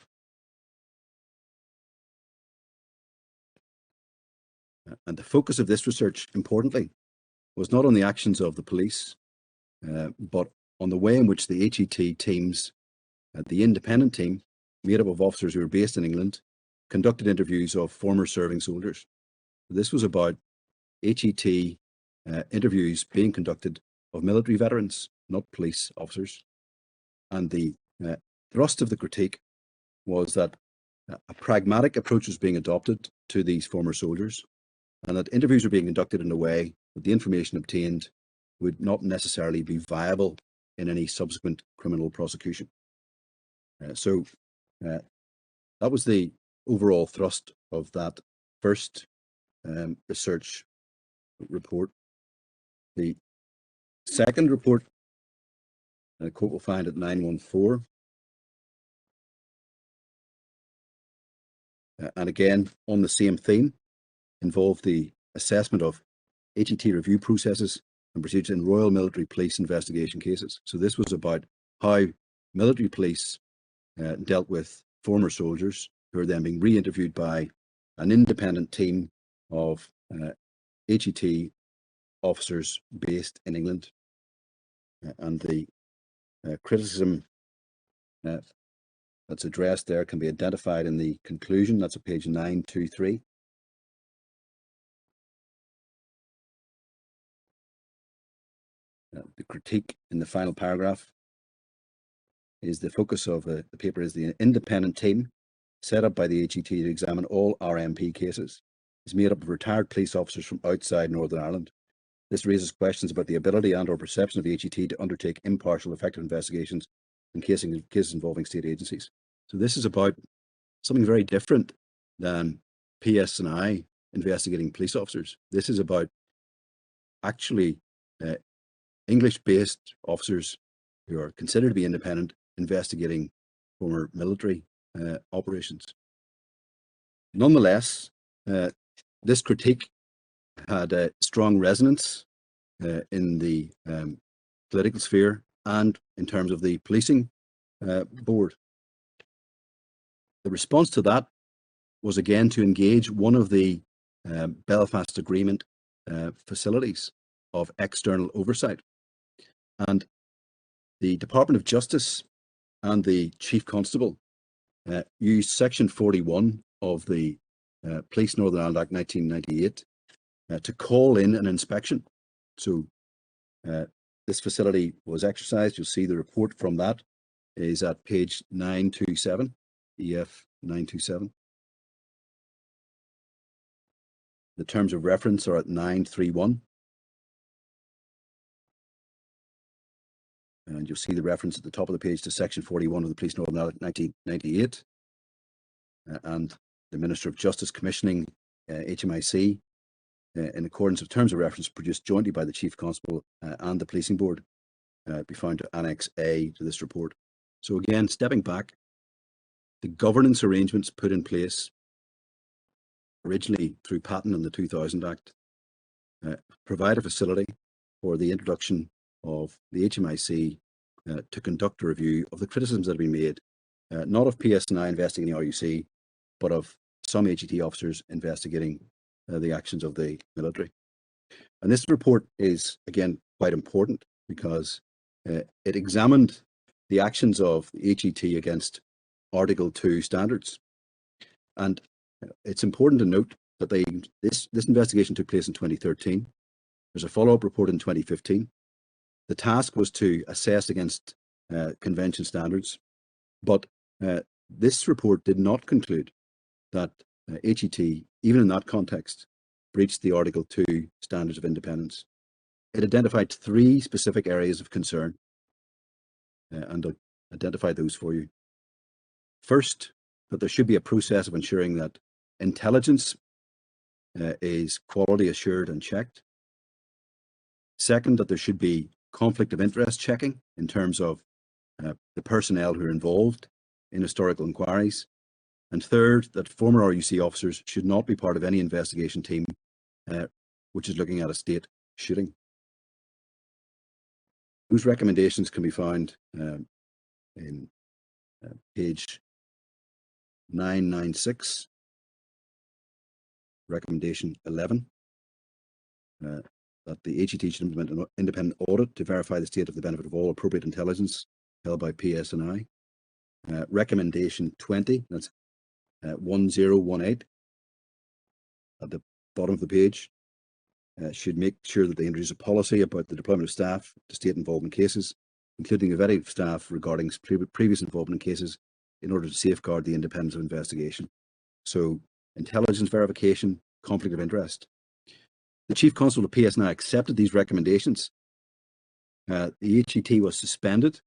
And the focus of this research, importantly, was not on the actions of the police, but on the way in which the HET teams, the independent team, made up of officers who were based in England, conducted interviews of former serving soldiers. This was about HET interviews being conducted of military veterans, not police officers. And the thrust of the critique was that a pragmatic approach was being adopted to these former soldiers, and that interviews were being conducted in a way that the information obtained would not necessarily be viable in any subsequent criminal prosecution. So that was the overall thrust of that first research report. The second report, the quote will find at 914, and again on the same theme, involved the assessment of HET review processes and procedures in Royal Military Police investigation cases. So this was about how military police dealt with former soldiers who are then being re-interviewed by an independent team of HET officers based in England. And the criticism that's addressed there can be identified in the conclusion. That's at page 923. The critique in the final paragraph is the focus of the paper is the independent team set up by the HET to examine all RMP cases. It's made up of retired police officers from outside Northern Ireland. This raises questions about the ability and or perception of the HET to undertake impartial, effective investigations in cases involving state agencies. So this is about something very different than PS&I investigating police officers. This is about actually English-based officers who are considered to be independent investigating former military operations. Nonetheless, this critique had a strong resonance in the political sphere and in terms of the policing board. The response to that was again to engage one of the Belfast Agreement facilities of external oversight. And the Department of Justice and the Chief Constable used Section 41 of the Police Northern Ireland Act 1998 to call in an inspection. So this facility was exercised. You'll see the report from that is at page 927, EF 927. The terms of reference are at 931. And you'll see the reference at the top of the page to Section 41 of the Police Northern Ireland 1998. And the Minister of Justice commissioning HMIC in accordance with terms of reference produced jointly by the Chief Constable and the Policing Board be found to Annex A to this report. So again, stepping back, the governance arrangements put in place originally through Patten and the 2000 Act provide a facility for the introduction of the HMIC to conduct a review of the criticisms that have been made, not of PS&I investigating RUC, but of some HET officers investigating the actions of the military. And this report is, again, quite important because it examined the actions of the HET against Article 2 standards. And it's important to note that this investigation took place in 2013. There's a follow-up report in 2015. The task was to assess against convention standards, but this report did not conclude that HET, even in that context, breached the Article 2 standards of independence. It identified 3 specific areas of concern, and I'll identify those for you. First, that there should be a process of ensuring that intelligence is quality assured and checked. Second, that there should be conflict of interest checking in terms of the personnel who are involved in historical inquiries. And third, that former RUC officers should not be part of any investigation team which is looking at a state shooting. Those recommendations can be found in page 996 recommendation 11, that the HET should implement an independent audit to verify the state of the benefit of all appropriate intelligence held by PSNI. Recommendation 20, that's 1018 at the bottom of the page, should make sure that they introduce a policy about the deployment of staff to state involvement cases, including the vetting of staff regarding previous involvement in cases, in order to safeguard the independence of investigation. So, intelligence verification, conflict of interest. The Chief Constable of PSNI accepted these recommendations. The HET was suspended.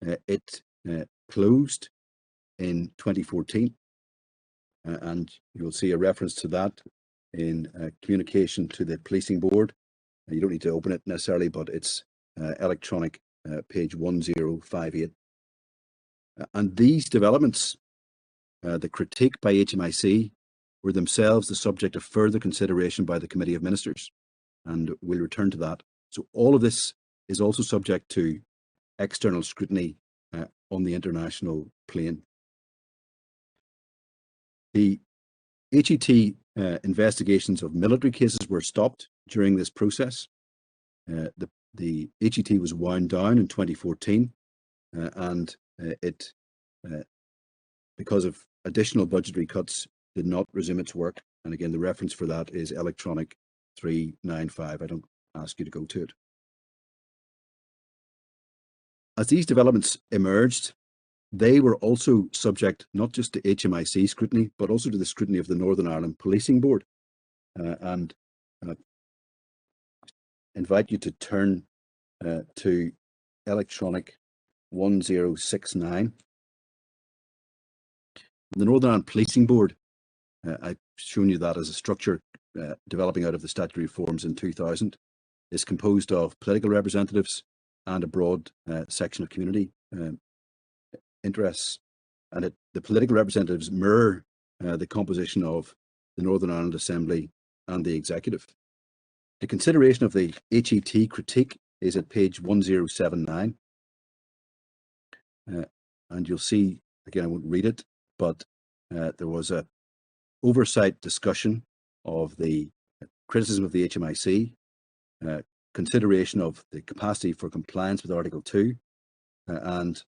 It closed in 2014, and you'll see a reference to that in communication to the policing board. You don't need to open it necessarily, but it's electronic, page 1058. And these developments, the critique by HMIC, were themselves the subject of further consideration by the Committee of Ministers, and we'll return to that. So all of this is also subject to external scrutiny on the international plane. The HET investigations of military cases were stopped during this process. The HET was wound down in 2014, and it, because of additional budgetary cuts, did not resume its work. And again, the reference for that is electronic 395. I don't ask you to go to it. As these developments emerged, they were also subject not just to HMIC scrutiny, but also to the scrutiny of the Northern Ireland Policing Board. And I invite you to turn to electronic 1069. The Northern Ireland Policing Board, I've shown you that as a structure developing out of the statutory reforms in 2000, is composed of political representatives and a broad section of community interests. And the political representatives mirror the composition of the Northern Ireland Assembly and the Executive. The consideration of the HET critique is at page 1079. And you'll see, again, I won't read it, but there was a oversight discussion of the criticism of the HMIC, consideration of the capacity for compliance with Article 2, and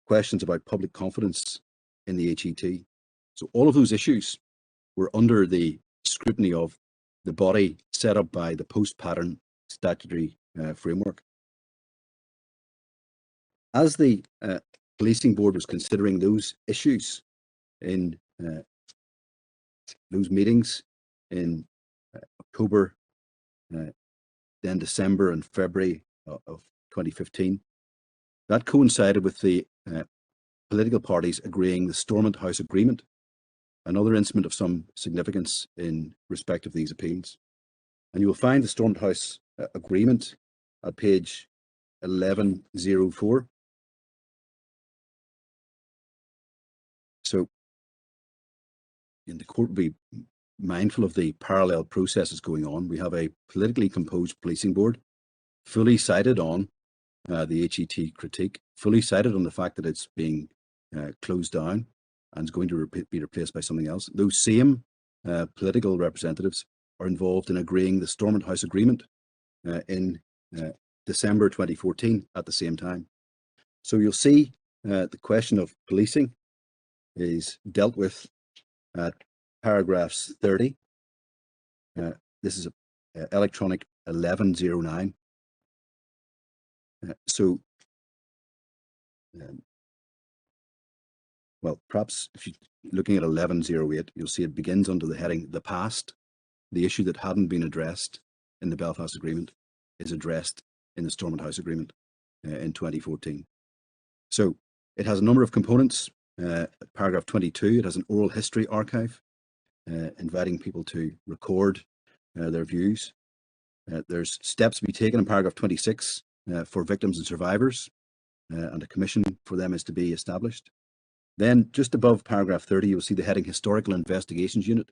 questions about public confidence in the HET. So all of those issues were under the scrutiny of the body set up by the post-pattern statutory framework. As the Policing Board was considering those issues in those meetings in October, then December and February of 2015, that coincided with the political parties agreeing the Stormont House Agreement, another instrument of some significance in respect of these appeals. And you will find the Stormont House Agreement at page 1104. So, in the court will be mindful of the parallel processes going on. We have a politically composed policing board, fully cited on the HET critique, fully cited on the fact that it's being closed down and is going to be replaced by something else. Those same political representatives are involved in agreeing the Stormont House Agreement in December 2014 at the same time. So you'll see the question of policing is dealt with at paragraphs 30. This is electronic 1109. Well, perhaps if you're looking at 1108, you'll see it begins under the heading, the past. The issue that hadn't been addressed in the Belfast Agreement is addressed in the Stormont House Agreement in 2014. So it has a number of components. Paragraph 22, it has an oral history archive, inviting people to record their views. There's steps to be taken in paragraph 26 for victims and survivors, and a commission for them is to be established. Then just above paragraph 30, you'll see the heading Historical Investigations Unit.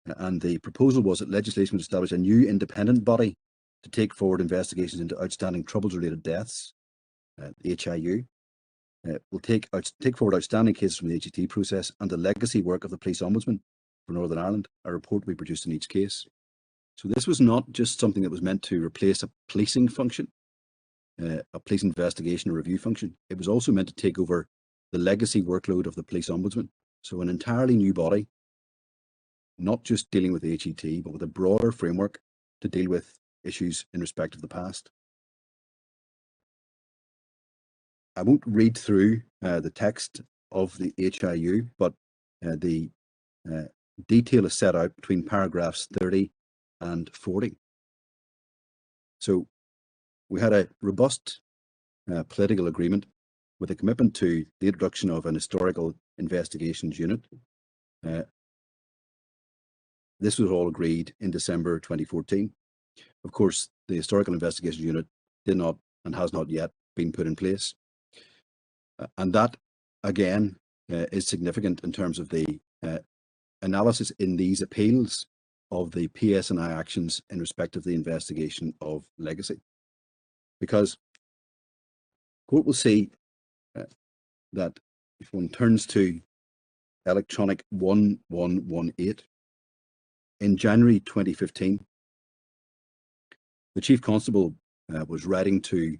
And the proposal was that legislation would establish a new independent body to take forward investigations into outstanding troubles-related deaths, the HIU. Will take forward outstanding cases from the HET process and the legacy work of the Police Ombudsman for Northern Ireland, a report will be produced in each case. So this was not just something that was meant to replace a policing function, a police investigation or review function. It was also meant to take over the legacy workload of the police ombudsman. So an entirely new body, not just dealing with HET, but with a broader framework to deal with issues in respect of the past. I won't read through the text of the HIU, but the detail is set out between paragraphs 30 and 40. So we had a robust political agreement with a commitment to the introduction of an historical investigations unit. This was all agreed in December 2014. Of course, the historical investigations unit did not and has not yet been put in place. And that, again, is significant in terms of the analysis in these appeals of the PSNI actions in respect of the investigation of legacy. Because court will see that if one turns to electronic 1118, in January 2015, the Chief Constable was writing to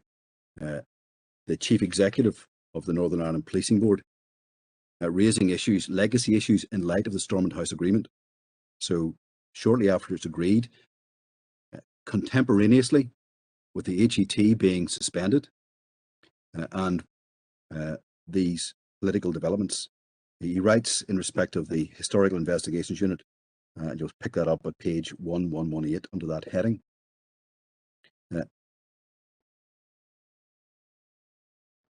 the Chief Executive of the Northern Ireland Policing Board, raising issues, legacy issues in light of the Stormont House Agreement. So shortly after it's agreed, contemporaneously with the HET being suspended and these political developments, he writes in respect of the Historical Investigations Unit, and you'll pick that up at page 1118 under that heading.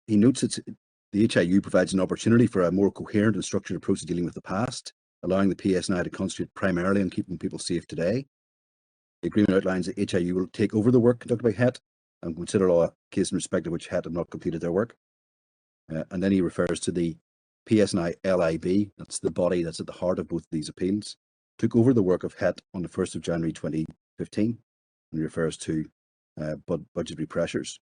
He notes that the HIU provides an opportunity for a more coherent and structured approach to dealing with the past, allowing the PSNI to concentrate primarily on keeping people safe today. The agreement outlines that HIU will take over the work conducted by HET and consider all cases in respect of which HET have not completed their work. And then he refers to the PSNI LIB, that's the body that's at the heart of both of these appeals, took over the work of HET on the 1st of January 2015, and he refers to budgetary pressures.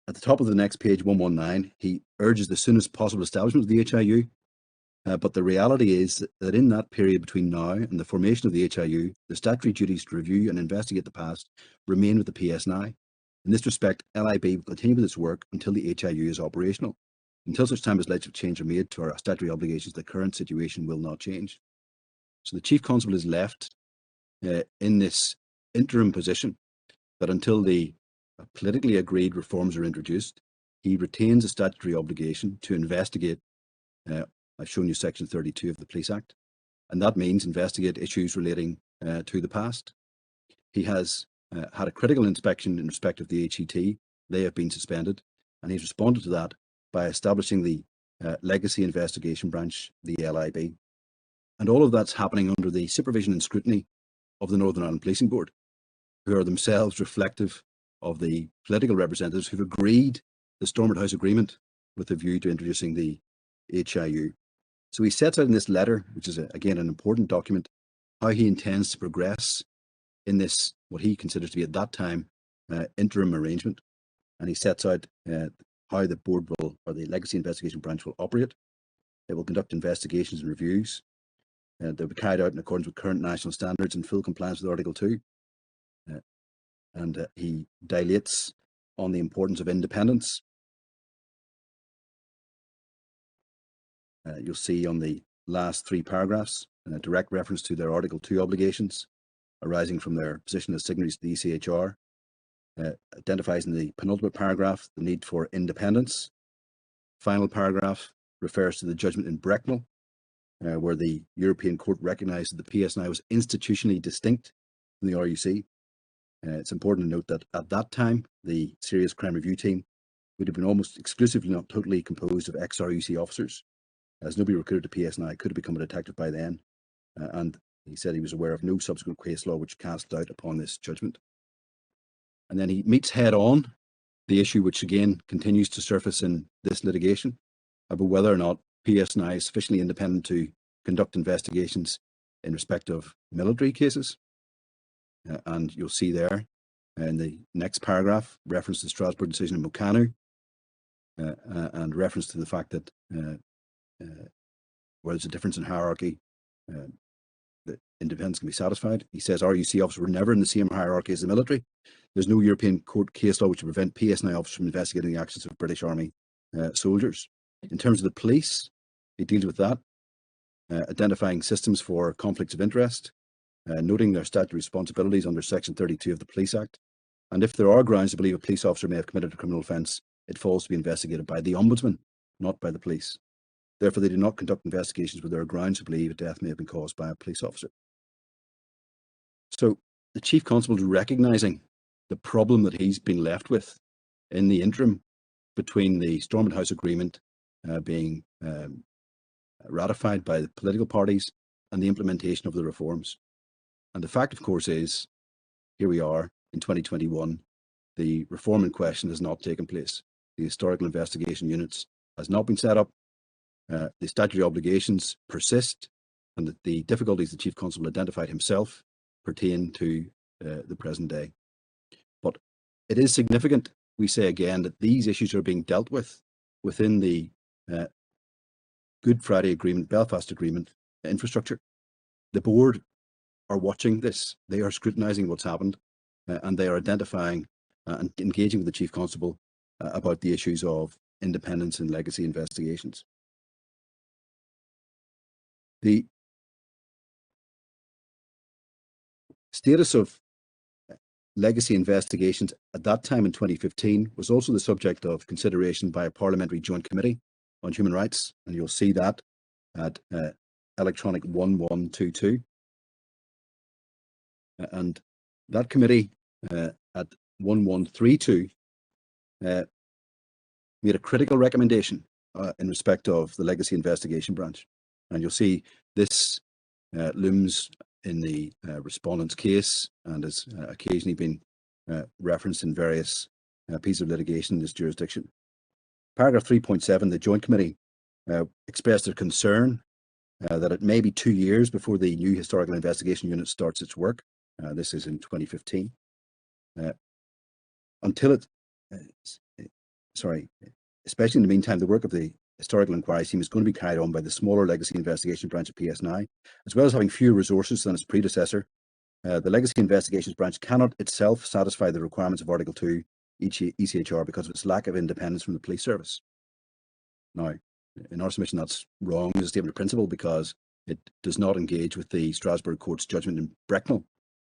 At the top of the next page, 119, he urges the soonest possible establishment of the HIU, but the reality is that in that period between now and the formation of the HIU, the statutory duties to review and investigate the past remain with the PSNI. In this respect, LIB will continue with its work until the HIU is operational. Until such time as legislative change are made to our statutory obligations, the current situation will not change. So the Chief Constable is left in this interim position that until the politically agreed reforms are introduced, he retains a statutory obligation to investigate. I've shown you section 32 of the Police Act, and that means investigate issues relating to the past. He has had a critical inspection in respect of the HET. They have been suspended, and he's responded to that by establishing the Legacy Investigation Branch, the LIB. And all of that's happening under the supervision and scrutiny of the Northern Ireland Policing Board, who are themselves reflective of the political representatives who've agreed the Stormont House Agreement with a view to introducing the HIU. So he sets out in this letter, which is again an important document, how he intends to progress in this, what he considers to be at that time, interim arrangement. And he sets out how the board will, or the Legacy Investigation Branch will operate. It will conduct investigations and reviews. They'll be carried out in accordance with current national standards in full compliance with Article 2. And he dilates on the importance of independence. You'll see on the last three paragraphs a direct reference to their Article 2 obligations arising from their position as signatories to the ECHR. Identifies in the penultimate paragraph the need for independence. Final paragraph refers to the judgment in Brecknell, where the European Court recognised that the PSNI was institutionally distinct from the RUC. It's important to note that at that time, the Serious Crime Review Team would have been almost exclusively, not totally, composed of ex-RUC officers, as nobody recruited to PSNI could have become a detective by then. And he said he was aware of no subsequent case law which cast doubt upon this judgment. And then he meets head on the issue which again continues to surface in this litigation about whether or not PSNI is sufficiently independent to conduct investigations in respect of military cases. And you'll see there in the next paragraph reference to the Strasbourg decision in Mocanu, and reference to the fact that where there's a difference in hierarchy, the independence can be satisfied. He says RUC officers were never in the same hierarchy as the military. There's no European court case law which would prevent PSNI officers from investigating the actions of British Army soldiers. In terms of the police, he deals with that, identifying systems for conflicts of interest, noting their statutory responsibilities under Section 32 of the Police Act. And if there are grounds to believe a police officer may have committed a criminal offence, it falls to be investigated by the Ombudsman, not by the police. Therefore, they do not conduct investigations where there are grounds to believe a death may have been caused by a police officer. So the Chief Constable is recognising the problem that he's been left with in the interim between the Stormont House Agreement being ratified by the political parties and the implementation of the reforms. And the fact, of course, is here we are in 2021, the reform in question has not taken place. The historical investigation units has not been set up. The statutory obligations persist, and the difficulties the Chief Constable identified himself pertain to the present day. But it is significant, we say again, that these issues are being dealt with within the Good Friday Agreement, Belfast Agreement infrastructure. The board are watching this. They are scrutinising what's happened, and they are identifying and engaging with the Chief Constable about the issues of independence and legacy investigations. The status of legacy investigations at that time in 2015 was also the subject of consideration by a Parliamentary Joint Committee on Human Rights, and you'll see that at electronic 1122. And that committee at 1132 made a critical recommendation in respect of the Legacy Investigation Branch. And you'll see this looms in the respondent's case and has occasionally been referenced in various pieces of litigation in this jurisdiction. Paragraph 3.7, the Joint Committee expressed their concern that it may be 2 years before the new Historical Investigation Unit starts its work. This is in 2015. Until it, especially in the meantime, the work of the Historical Inquiry Team is going to be carried on by the smaller Legacy Investigation Branch of PSNI, as well as having fewer resources than its predecessor. The Legacy Investigations Branch cannot itself satisfy the requirements of Article 2 ECHR because of its lack of independence from the police service. Now, in our submission, that's wrong as a statement of principle because it does not engage with the Strasbourg Court's judgment in Brecknell,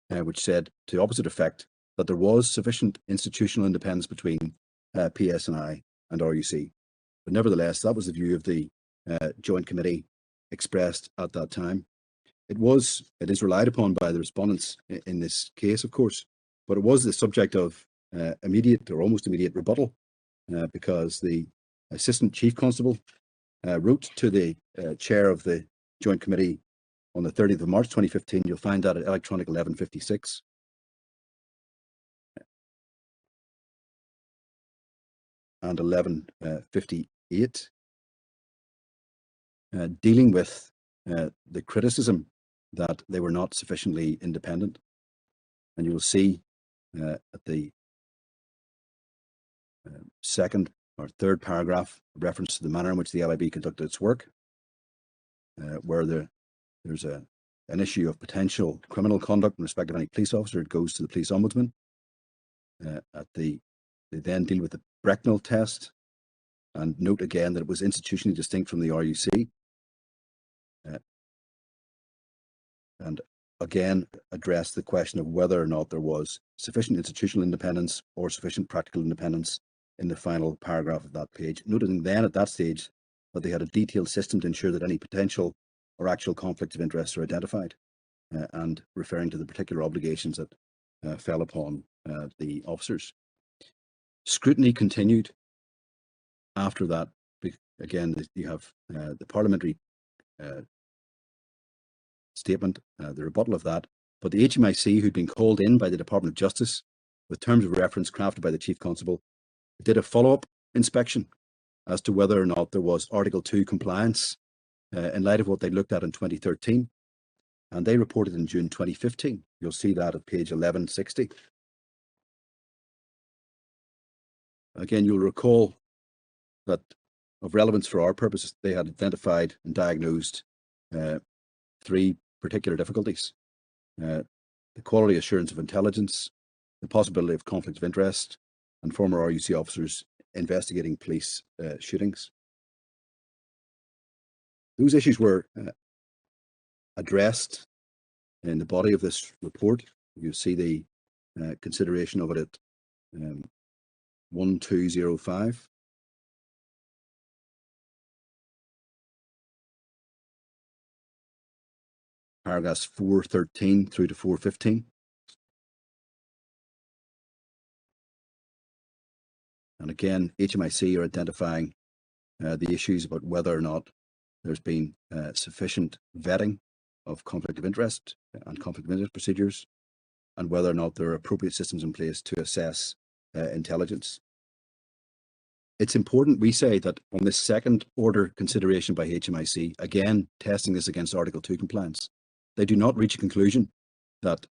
which said to the opposite effect that there was sufficient institutional independence between PSNI and RUC. But nevertheless, that was the view of the Joint Committee expressed at that time. It is relied upon by the respondents in this case, of course, but it was the subject of immediate or almost immediate rebuttal because the Assistant Chief Constable wrote to the chair of the Joint Committee on the 30th of March 2015. You'll find that at electronic 1156. And 1158, dealing with the criticism that they were not sufficiently independent. And you will see at the second or third paragraph reference to the manner in which the LIB conducted its work, where there's an issue of potential criminal conduct in respect of any police officer. It goes to the police ombudsman. They then deal with the Brecknell test and note again that it was institutionally distinct from the RUC. And again address the question of whether or not there was sufficient institutional independence or sufficient practical independence in the final paragraph of that page, noting then at that stage that they had a detailed system to ensure that any potential or actual conflicts of interest are identified, and referring to the particular obligations that fell upon the officers. Scrutiny continued after that. Again, you have the parliamentary statement, the rebuttal of that, but the HMIC, who'd been called in by the Department of Justice with terms of reference crafted by the Chief Constable, did a follow-up inspection as to whether or not there was Article 2 compliance in light of what they looked at in 2013, and they reported in June 2015. You'll see that at page 1160. Again, you'll recall that of relevance for our purposes, they had identified and diagnosed three particular difficulties: the quality assurance of intelligence, the possibility of conflict of interest, and former RUC officers investigating police shootings. Those issues were addressed in the body of this report. You see the consideration of it at 1205. Paragraphs 413 through to 415. And again, HMIC are identifying the issues about whether or not there's been sufficient vetting of conflict of interest and conflict of interest procedures, and whether or not there are appropriate systems in place to assess intelligence. It's important, we say, that on this second order consideration by HMIC, again, testing this against Article 2 compliance, they do not reach a conclusion that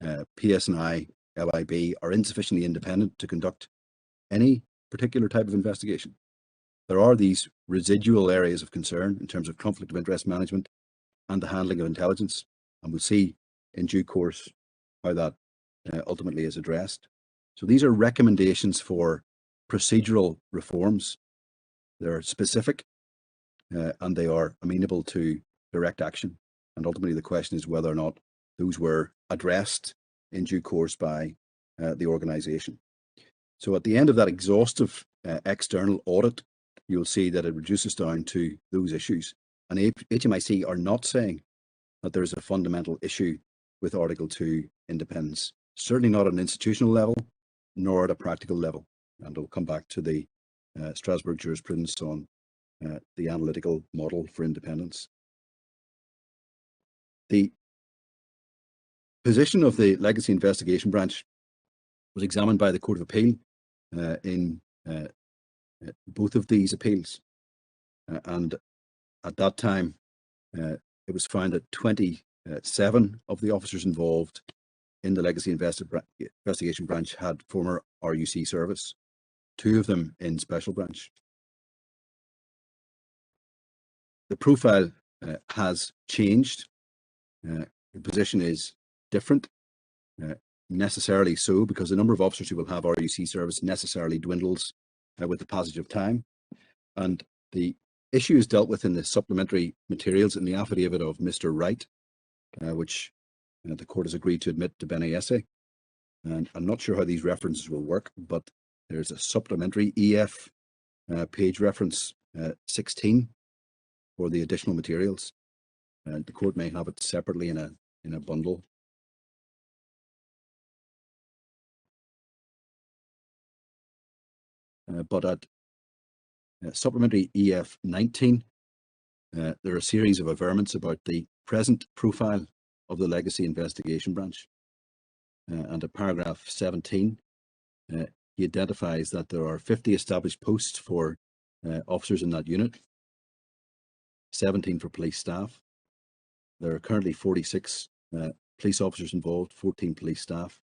PSNI, LIB are insufficiently independent to conduct any particular type of investigation. There are these residual areas of concern in terms of conflict of interest management and the handling of intelligence, and we'll see in due course how that ultimately is addressed. So these are recommendations for procedural reforms. They're specific and they are amenable to direct action. And ultimately the question is whether or not those were addressed in due course by the organisation. So at the end of that exhaustive external audit, you'll see that it reduces down to those issues. And HMIC are not saying that there is a fundamental issue with Article 2 independence, certainly not at an institutional level, nor at a practical level. And I'll come back to the Strasbourg jurisprudence on the analytical model for independence. The position of the Legacy Investigation Branch was examined by the Court of Appeal in both of these appeals. And at that time, it was found that 27 of the officers involved in the Legacy Investigation Branch had former RUC service, 2 of them in Special Branch. The profile has changed. The position is different, necessarily so, because the number of officers who will have RUC service necessarily dwindles with the passage of time. And the issue is dealt with in the supplementary materials in the affidavit of Mr. Wright, which the court has agreed to admit to Bene Esse. And I'm not sure how these references will work, but there's a supplementary EF page reference 16 for the additional materials. And the court may have it separately in a bundle. But at supplementary EF 19, there are a series of averments about the present profile of the Legacy Investigation Branch. And at paragraph 17, he identifies that there are 50 established posts for officers in that unit, 17 for police staff. There are currently 46 police officers involved, 14 police staff.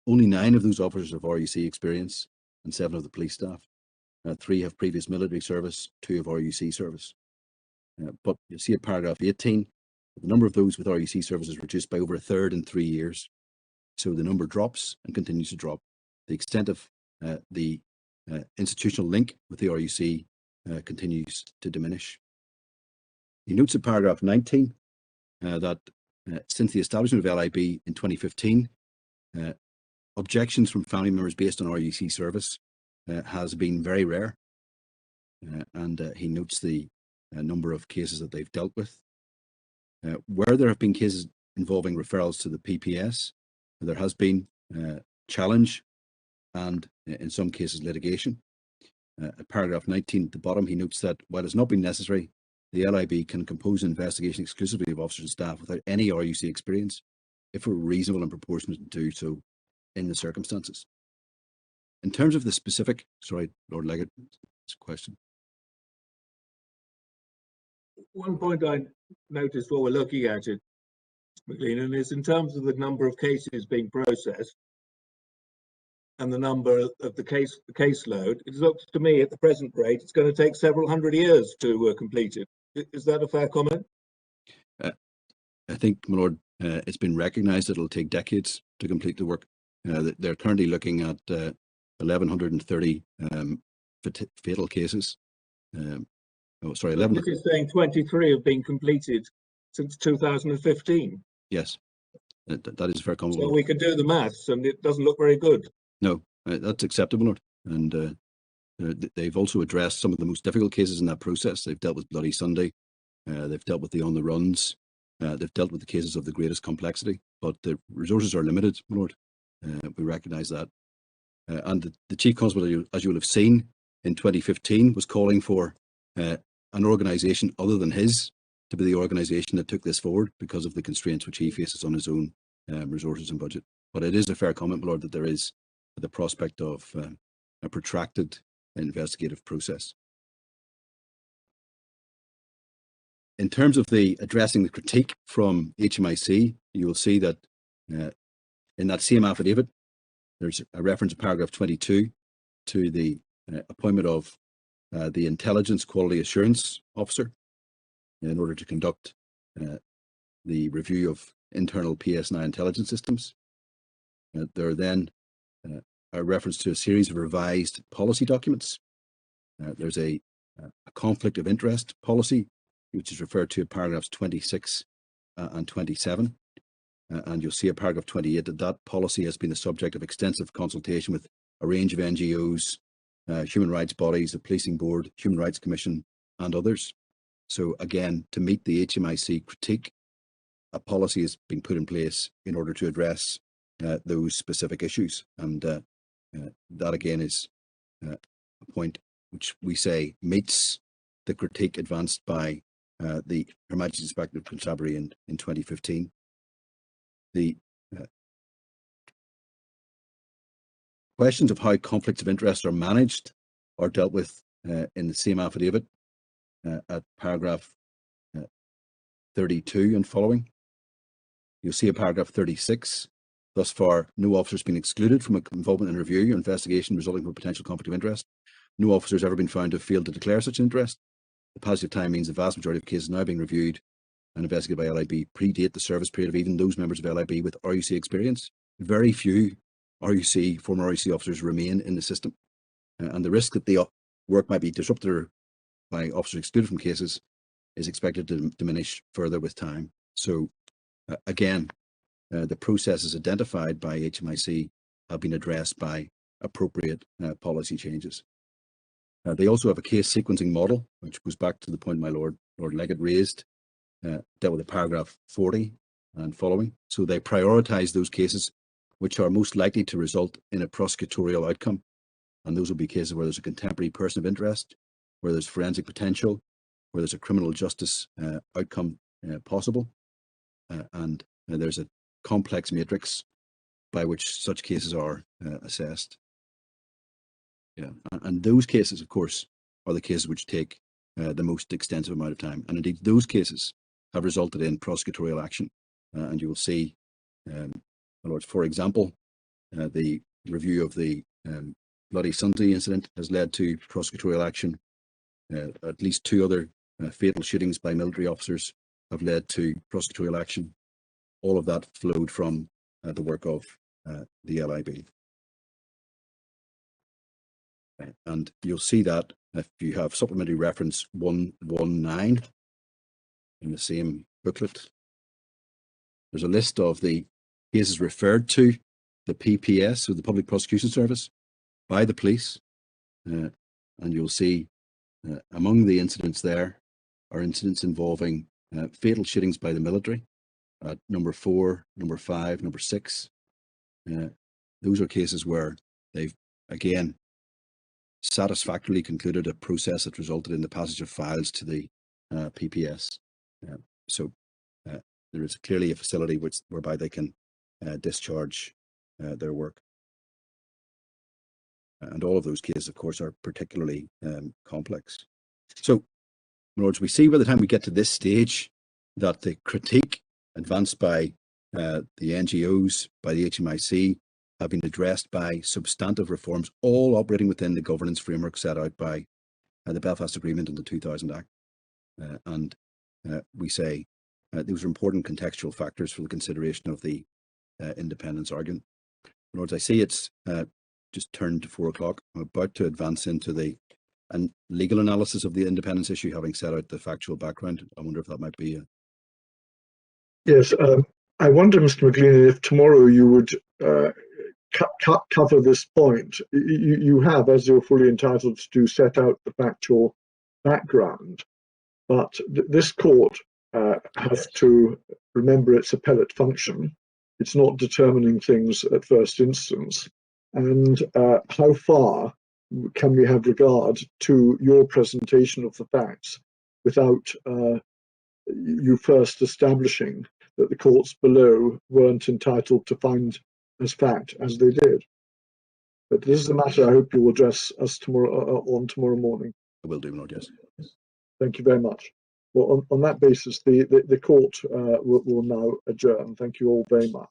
Only 9 of those officers have RUC experience and 7 of the police staff. 3 have previous military service, 2 have RUC service. But you'll see at paragraph 18, the number of those with RUC service is reduced by over a third in 3 years. So the number drops and continues to drop. The extent of the institutional link with the RUC continues to diminish. He notes in paragraph 19 that since the establishment of LIB in 2015, objections from family members based on RUC service has been very rare. And he notes the number of cases that they've dealt with. Where there have been cases involving referrals to the PPS, there has been challenge and in some cases litigation. At paragraph 19 at the bottom, he notes that while it's not been necessary, the LIB can compose an investigation exclusively of officers and staff without any RUC experience if it were reasonable and proportionate to do so in the circumstances. In terms of the specific, sorry, Lord Leggett, question. One point I noticed while we're looking at it, McGuigan, is in terms of the number of cases being processed and the number of the caseload, it looks to me at the present rate it's going to take several hundred years to complete it. Is that a fair comment? I think, my Lord, it's been recognised that it'll take decades to complete the work. They're currently looking at 1,130 fatal cases. Sorry, 11. This is saying 23 have been completed since 2015. Yes, that is a fair comment. So we could do the maths, and it doesn't look very good. No, that's acceptable, Lord. And they've also addressed some of the most difficult cases in that process. They've dealt with Bloody Sunday. They've dealt with the on the runs. They've dealt with the cases of the greatest complexity. But the resources are limited, my Lord. We recognise that. And the Chief Constable, as you will have seen, in 2015 was calling for an organisation other than his to be the organisation that took this forward because of the constraints which he faces on his own resources and budget. But it is a fair comment, my Lord, that there is the prospect of a protracted investigative process. In terms of addressing the critique from HMIC, you will see that in that same affidavit, there's a reference in paragraph 22 to the appointment of the Intelligence Quality Assurance Officer in order to conduct the review of internal PS9 intelligence systems. There are then a reference to a series of revised policy documents. There's a conflict of interest policy, which is referred to in paragraphs 26 and 27. And you'll see in paragraph 28 that policy has been the subject of extensive consultation with a range of NGOs, human rights bodies, the Policing Board, Human Rights Commission, and others. So again, to meet the HMIC critique, a policy has been put in place in order to address those specific issues. And that again is a point which we say meets the critique advanced by the Her Majesty's Inspector of Constabulary in 2015. The questions of how conflicts of interest are managed are dealt with in the same affidavit at paragraph 32 and following. You'll see in paragraph 36, thus far, no officer has been excluded from involvement in review or investigation resulting from a potential conflict of interest. No officer has ever been found to have failed to declare such interest. The passage of time means the vast majority of cases now being reviewed and investigated by LIB predate the service period of even those members of LIB with RUC experience. Very few former RUC officers remain in the system. And the risk that the work might be disrupted by officers excluded from cases is expected to diminish further with time. So again, the processes identified by HMIC have been addressed by appropriate policy changes. They also have a case sequencing model, which goes back to the point my Lord Leggett raised, dealt with the paragraph 40 and following. So they prioritise those cases which are most likely to result in a prosecutorial outcome. And those will be cases where there's a contemporary person of interest, where there's forensic potential, where there's a criminal justice outcome possible, and there's a complex matrix by which such cases are assessed. Yeah, and those cases, of course, are the cases which take the most extensive amount of time. And indeed, those cases have resulted in prosecutorial action. And you will see, for example, the review of the Bloody Sunday incident has led to prosecutorial action. At least 2 other fatal shootings by military officers have led to prosecutorial action. All of that flowed from the work of the LIB. And you'll see that if you have supplementary reference 119 in the same booklet, there's a list of the cases referred to the PPS, so the Public Prosecution Service, by the police. And you'll see among the incidents there are incidents involving fatal shootings by the military at number 4, number 5, number 6. Those are cases where they've, again, satisfactorily concluded a process that resulted in the passage of files to the PPS. So there is clearly a facility whereby they can discharge their work. And all of those cases, of course, are particularly complex. So, in other words, we see by the time we get to this stage that the critique advanced by the NGOs, by the HMIC, have been addressed by substantive reforms, all operating within the governance framework set out by the Belfast Agreement and the 2000 Act. And we say These are important contextual factors for the consideration of the independence argument. Lords, I see it's just turned to 4 o'clock. I'm about to advance into the legal analysis of the independence issue, having set out the factual background. I wonder if that might be Yes, I wonder, Mr. McGuigan, if tomorrow you would cover this point. You have, as you're fully entitled to do, set out the factual background, but this court has to remember its appellate function. It's not determining things at first instance. And how far can we have regard to your presentation of the facts without you first establishing that the courts below weren't entitled to find as fact as they did? But this is a matter I hope you will address us tomorrow tomorrow morning. I will do, Lord, yes. Thank you very much. Well, on that basis, the court will now adjourn. Thank you all very much.